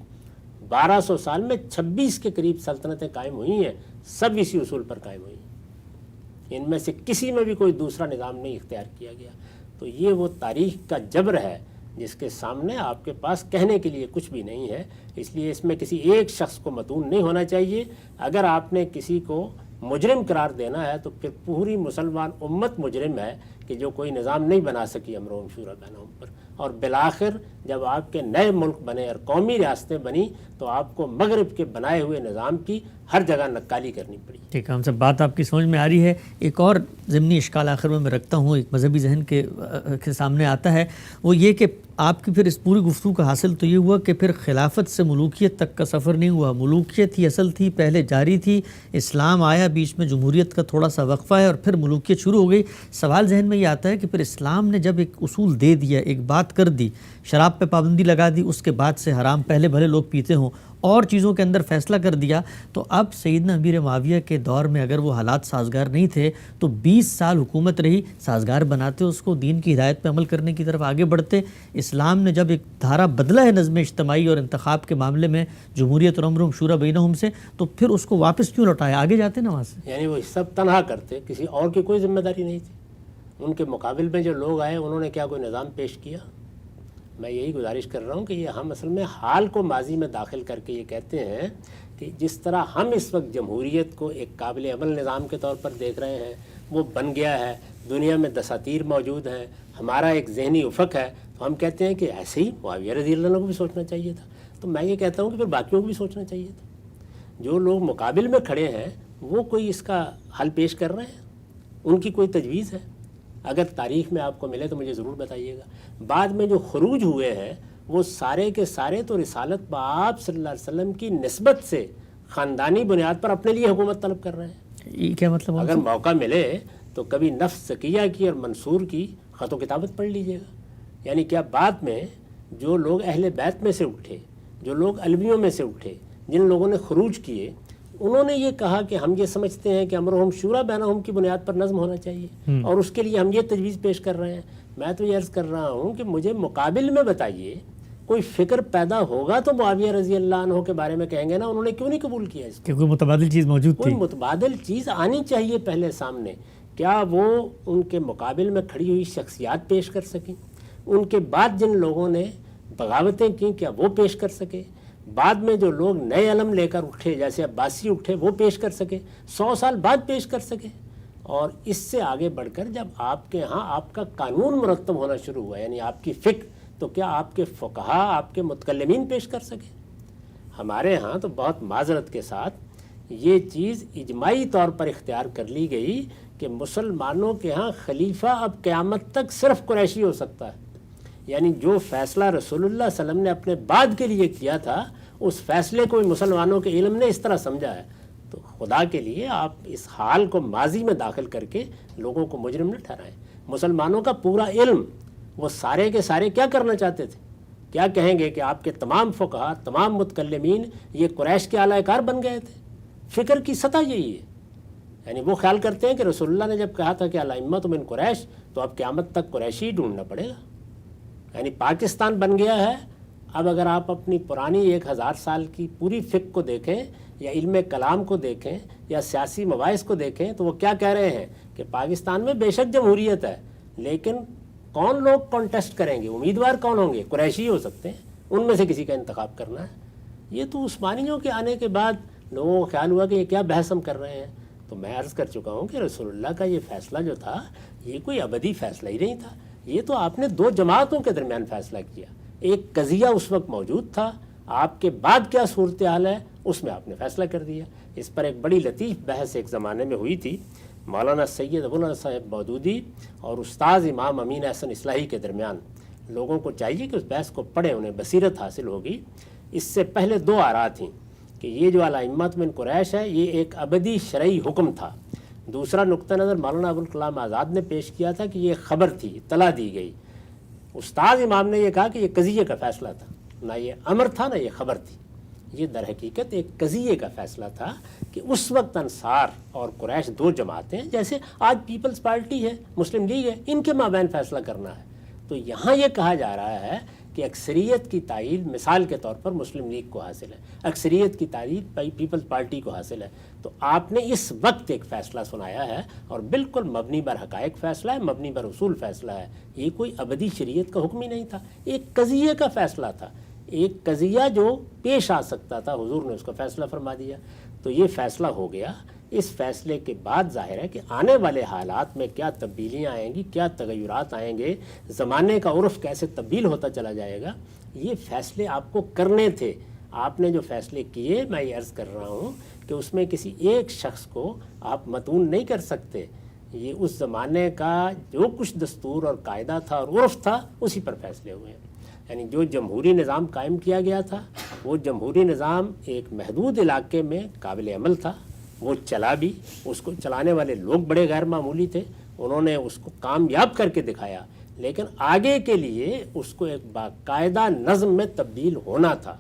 S1: 1200 سال میں 26 کے قریب سلطنتیں قائم ہوئی ہیں، سب اسی اصول پر قائم ہوئی ہیں، ان میں سے کسی میں بھی کوئی دوسرا نظام نہیں اختیار کیا گیا۔ تو یہ وہ تاریخ کا جبر ہے جس کے سامنے آپ کے پاس کہنے کے لیے کچھ بھی نہیں ہے، اس لیے اس میں کسی ایک شخص کو متون نہیں ہونا چاہیے۔ اگر آپ نے کسی کو مجرم قرار دینا ہے تو پھر پوری مسلمان امت مجرم ہے کہ جو کوئی نظام نہیں بنا سکی امرهم شورى بینہم پر، اور بالآخر جب آپ کے نئے ملک بنے اور قومی ریاستیں بنی تو آپ کو مغرب کے بنائے ہوئے نظام کی ہر جگہ نکالی کرنی پڑی۔
S2: ٹھیک ہے، ہم سب بات آپ کی سمجھ میں آ رہی ہے۔ ایک اور ضمنی اشکال آخر میں رکھتا ہوں، ایک مذہبی ذہن کے سامنے آتا ہے، وہ یہ کہ آپ کی پھر اس پوری گفتگو کا حاصل تو یہ ہوا کہ پھر خلافت سے ملوکیت تک کا سفر نہیں ہوا، ملوکیت ہی اصل تھی، پہلے جاری تھی، اسلام آیا، بیچ میں جمہوریت کا تھوڑا سا وقفہ ہے، اور پھر ملوکیت شروع ہو گئی۔ سوال ذہن میں یہ آتا ہے کہ پھر اسلام نے جب ایک اصول دے دیا، ایک بات کر دی، شراب پہ پابندی لگا دی، اس کے بعد سے حرام پہلے بھلے لوگ پیتے ہوں، اور چیزوں کے اندر فیصلہ کر دیا، تو اب سیدنا امیر معاویہ کے دور میں اگر وہ حالات سازگار نہیں تھے تو 20 سال حکومت رہی، سازگار بناتے اس کو، دین کی ہدایت پہ عمل کرنے کی طرف آگے بڑھتے۔ اسلام نے جب ایک دھارا بدلا ہے نظم اجتماعی اور انتخاب کے معاملے میں جمہوریت اور امرهم شورى بینہم سے، تو پھر اس کو واپس کیوں لوٹایا، آگے جاتے نا وہاں سے؟
S1: یعنی وہ سب تنہا کرتے، کسی اور کی کوئی ذمہ داری نہیں تھی۔ ان کے مقابل میں جو لوگ آئے انہوں نے کیا کوئی نظام پیش کیا؟ میں یہی گزارش کر رہا ہوں کہ یہ ہم اصل میں حال کو ماضی میں داخل کر کے یہ کہتے ہیں کہ جس طرح ہم اس وقت جمہوریت کو ایک قابل عمل نظام کے طور پر دیکھ رہے ہیں، وہ بن گیا ہے، دنیا میں دساتیر موجود ہیں، ہمارا ایک ذہنی افق ہے، تو ہم کہتے ہیں کہ ایسے ہی معاویہ رضی اللہ عنہ کو بھی سوچنا چاہیے تھا۔ تو میں یہ کہتا ہوں کہ پھر باقیوں کو بھی سوچنا چاہیے تھا۔ جو لوگ مقابل میں کھڑے ہیں وہ کوئی اس کا حل پیش کر رہے ہیں، ان کی کوئی تجویز ہے؟ اگر تاریخ میں آپ کو ملے تو مجھے ضرور بتائیے گا۔ بعد میں جو خروج ہوئے ہیں وہ سارے کے سارے تو رسالت بآب صلی اللہ علیہ وسلم کی نسبت سے خاندانی بنیاد پر اپنے لیے حکومت طلب کر رہے ہیں۔
S2: یہ کیا مطلب؟
S1: اگر موقع ملے تو کبھی نفس زکیہ کی اور منصور کی خط و کتابت پڑھ لیجئے گا۔ یعنی کیا بعد میں جو لوگ اہل بیت میں سے اٹھے، جو لوگ علویوں میں سے اٹھے، جن لوگوں نے خروج کیے، انہوں نے یہ کہا کہ ہم یہ سمجھتے ہیں کہ امرہم شورا بینہم کی بنیاد پر نظم ہونا چاہیے اور اس کے لیے ہم یہ تجویز پیش کر رہے ہیں۔ میں تو یہ عرض کر رہا ہوں کہ مجھے مقابل میں بتائیے کوئی فکر پیدا ہوگا تو معاویہ رضی اللہ عنہ کے بارے میں کہیں گے نا انہوں نے کیوں نہیں قبول کیا اس کو؟
S2: کہ کوئی متبادل چیز موجود تھی،
S1: کوئی متبادل چیز آنی چاہیے پہلے سامنے۔ کیا وہ ان کے مقابل میں کھڑی ہوئی شخصیات پیش کر سکیں؟ ان کے بعد جن لوگوں نے بغاوتیں کی کیا وہ پیش کر سکے؟ بعد میں جو لوگ نئے علم لے کر اٹھے جیسے عباسی اٹھے وہ پیش کر سکے؟ 100 سال بعد پیش کر سکے؟ اور اس سے آگے بڑھ کر جب آپ کے ہاں آپ کا قانون مرتب ہونا شروع ہوا یعنی آپ کی فقہ، تو کیا آپ کے فقہا، آپ کے متکلمین پیش کر سکے؟ ہمارے ہاں تو بہت معذرت کے ساتھ یہ چیز اجماعی طور پر اختیار کر لی گئی کہ مسلمانوں کے ہاں خلیفہ اب قیامت تک صرف قریشی ہو سکتا ہے۔ یعنی جو فیصلہ رسول اللہ صلی اللہ علیہ وسلم نے اپنے بعد کے لیے کیا تھا اس فیصلے کو مسلمانوں کے علم نے اس طرح سمجھا ہے۔ تو خدا کے لیے آپ اس حال کو ماضی میں داخل کر کے لوگوں کو مجرم نہ ٹھہرائیں۔ مسلمانوں کا پورا علم وہ سارے کے سارے کیا کرنا چاہتے تھے؟ کیا کہیں گے کہ آپ کے تمام فقہا، تمام متکلمین یہ قریش کے اعلی کار بن گئے تھے؟ فکر کی سطح یہی ہے۔ یعنی وہ خیال کرتے ہیں کہ رسول اللہ نے جب کہا تھا کہ الائمۃ من قریش تو اب قیامت تک قریشی ہی ڈھونڈنا پڑے گا۔ یعنی پاکستان بن گیا ہے۔ اب اگر آپ اپنی پرانی 1000 سال کی پوری فقہ کو دیکھیں یا علم کلام کو دیکھیں یا سیاسی مباحث کو دیکھیں تو وہ کیا کہہ رہے ہیں کہ پاکستان میں بے شک جمہوریت ہے، لیکن کون لوگ کانٹیسٹ کریں گے، امیدوار کون ہوں گے؟ قریشی ہو سکتے ہیں، ان میں سے کسی کا انتخاب کرنا ہے۔ یہ تو عثمانیوں کے آنے کے بعد لوگوں کو خیال ہوا کہ یہ کیا بحث ہم کر رہے ہیں۔ تو میں عرض کر چکا ہوں کہ رسول اللہ کا یہ فیصلہ جو تھا یہ کوئی ابدی فیصلہ ہی نہیں تھا، یہ تو آپ نے 2 جماعتوں کے درمیان فیصلہ کیا۔ ایک قضیہ اس وقت موجود تھا، آپ کے بعد کیا صورتحال ہے اس میں آپ نے فیصلہ کر دیا۔ اس پر ایک بڑی لطیف بحث ایک زمانے میں ہوئی تھی مولانا سید ابوالحسن صاحب مودودی اور استاذ امام امین احسن اصلاحی کے درمیان۔ لوگوں کو چاہیے کہ اس بحث کو پڑھیں، انہیں بصیرت حاصل ہوگی۔ اس سے پہلے 2 آراء تھیں کہ یہ جو الائمۃ من قریش ہے یہ ایک ابدی شرعی حکم تھا۔ دوسرا نقطہ نظر مولانا ابوالکلام آزاد نے پیش کیا تھا کہ یہ خبر تھی، اطلاع دی گئی۔ استاذ امام نے یہ کہا کہ یہ قضیے کا فیصلہ تھا، نہ یہ امر تھا نہ یہ خبر تھی۔ یہ در حقیقت ایک قضیے کا فیصلہ تھا کہ اس وقت انصار اور قریش 2 جماعتیں، جیسے آج پیپلز پارٹی ہے، مسلم لیگ ہے، ان کے مابین فیصلہ کرنا ہے۔ تو یہاں یہ کہا جا رہا ہے کہ اکثریت کی تائید مثال کے طور پر مسلم لیگ کو حاصل ہے، اکثریت کی تائید پیپلز پارٹی کو حاصل ہے۔ تو آپ نے اس وقت ایک فیصلہ سنایا ہے اور بالکل مبنی بر حقائق فیصلہ ہے، مبنی بر اصول فیصلہ ہے۔ یہ کوئی ابدی شریعت کا حکم ہی نہیں تھا، ایک قضیے کا فیصلہ تھا، ایک قضیہ جو پیش آ سکتا تھا، حضور نے اس کا فیصلہ فرما دیا۔ تو یہ فیصلہ ہو گیا۔ اس فیصلے کے بعد ظاہر ہے کہ آنے والے حالات میں کیا تبدیلیاں آئیں گی، کیا تغیرات آئیں گے، زمانے کا عرف کیسے تبدیل ہوتا چلا جائے گا، یہ فیصلے آپ کو کرنے تھے۔ آپ نے جو فیصلے کیے، میں یہ عرض کر رہا ہوں کہ اس میں کسی ایک شخص کو آپ متون نہیں کر سکتے۔ یہ اس زمانے کا جو کچھ دستور اور قاعدہ تھا اور عرف تھا اسی پر فیصلے ہوئے ہیں۔ یعنی جو جمہوری نظام قائم کیا گیا تھا وہ جمہوری نظام ایک محدود علاقے میں قابل عمل تھا، وہ چلا بھی، اس کو چلانے والے لوگ بڑے غیر معمولی تھے، انہوں نے اس کو کامیاب کر کے دکھایا، لیکن آگے کے لیے اس کو ایک باقاعدہ نظم میں تبدیل ہونا تھا۔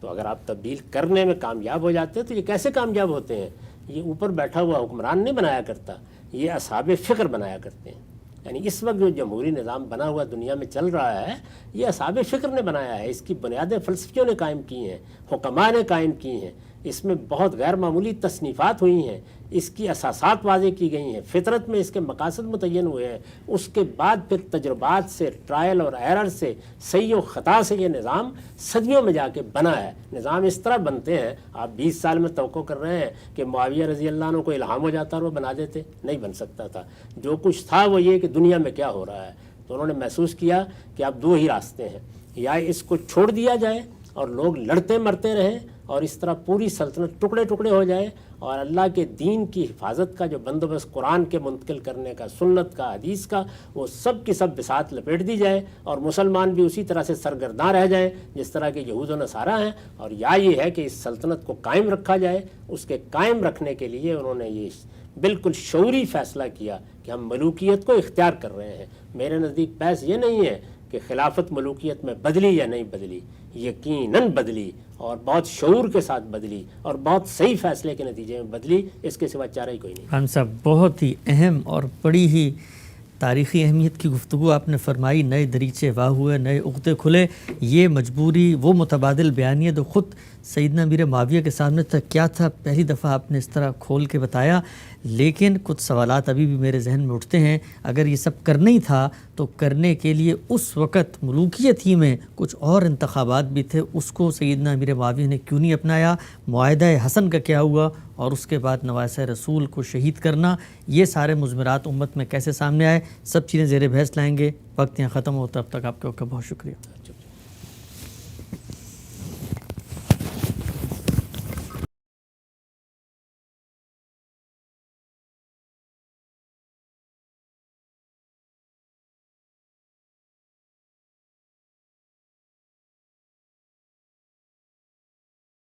S1: تو اگر آپ تبدیل کرنے میں کامیاب ہو جاتے تو یہ کیسے کامیاب ہوتے ہیں؟ یہ اوپر بیٹھا ہوا حکمران نہیں بنایا کرتا، یہ اصحاب فکر بنایا کرتے ہیں۔ یعنی اس وقت جو جمہوری نظام بنا ہوا دنیا میں چل رہا ہے یہ اصحاب فکر نے بنایا ہے، اس کی بنیادیں فلسفیوں نے قائم کی ہیں، حکماء نے قائم کی ہیں۔ اس میں بہت غیر معمولی تصنیفات ہوئی ہیں، اس کی اساسات واضح کی گئی ہیں، فطرت میں اس کے مقاصد متعین ہوئے ہیں، اس کے بعد پھر تجربات سے، ٹرائل اور ایرر سے، صحیح و خطا سے یہ نظام صدیوں میں جا کے بنا ہے۔ نظام اس طرح بنتے ہیں، آپ 20 سال میں توقع کر رہے ہیں کہ معاویہ رضی اللہ عنہ کو الہام ہو جاتا اور وہ بنا دیتے، نہیں بن سکتا تھا۔ جو کچھ تھا وہ یہ کہ دنیا میں کیا ہو رہا ہے، تو انہوں نے محسوس کیا کہ اب دو ہی راستے ہیں، یا اس کو چھوڑ دیا جائے اور لوگ لڑتے مرتے رہیں اور اس طرح پوری سلطنت ٹکڑے ٹکڑے ہو جائے، اور اللہ کے دین کی حفاظت کا جو بندوبست قرآن کے منتقل کرنے کا، سنت کا، حدیث کا، وہ سب کی سب بساط لپیٹ دی جائے اور مسلمان بھی اسی طرح سے سرگرداں رہ جائیں جس طرح کے یہود و نصارہ ہیں، اور یا یہ ہے کہ اس سلطنت کو قائم رکھا جائے۔ اس کے قائم رکھنے کے لیے انہوں نے یہ بالکل شعوری فیصلہ کیا کہ ہم ملوکیت کو اختیار کر رہے ہیں۔ میرے نزدیک بحث یہ نہیں ہے کہ خلافت ملوکیت میں بدلی یا نہیں بدلی، یقیناً بدلی، اور بہت شعور کے ساتھ بدلی، اور بہت صحیح فیصلے کے نتیجے میں بدلی، اس کے سوا چارہ ہی کوئی نہیں۔
S2: خان صاحب، بہت ہی اہم اور بڑی ہی تاریخی اہمیت کی گفتگو آپ نے فرمائی، نئے دریچے واہ ہوئے، نئے عقدے کھلے، یہ مجبوری وہ متبادل بیانیہ جو خود سیدنا امیر معاویہ کے سامنے تک کیا تھا، پہلی دفعہ آپ نے اس طرح کھول کے بتایا، لیکن کچھ سوالات ابھی بھی میرے ذہن میں اٹھتے ہیں۔ اگر یہ سب کرنا ہی تھا تو کرنے کے لیے اس وقت ملوکیت ہی میں کچھ اور انتخابات بھی تھے، اس کو سیدنا امیر معاویہ نے کیوں نہیں اپنایا؟ معاہدہ حسن کا کیا ہوا؟ اور اس کے بعد نواسہ رسول کو شہید کرنا، یہ سارے مضمرات امت میں کیسے سامنے آئے؟ سب چیزیں زیر بحث لائیں گے۔ وقت یہاں ختم ہوتا ہے، اب تک آپ کا بہت شکریہ۔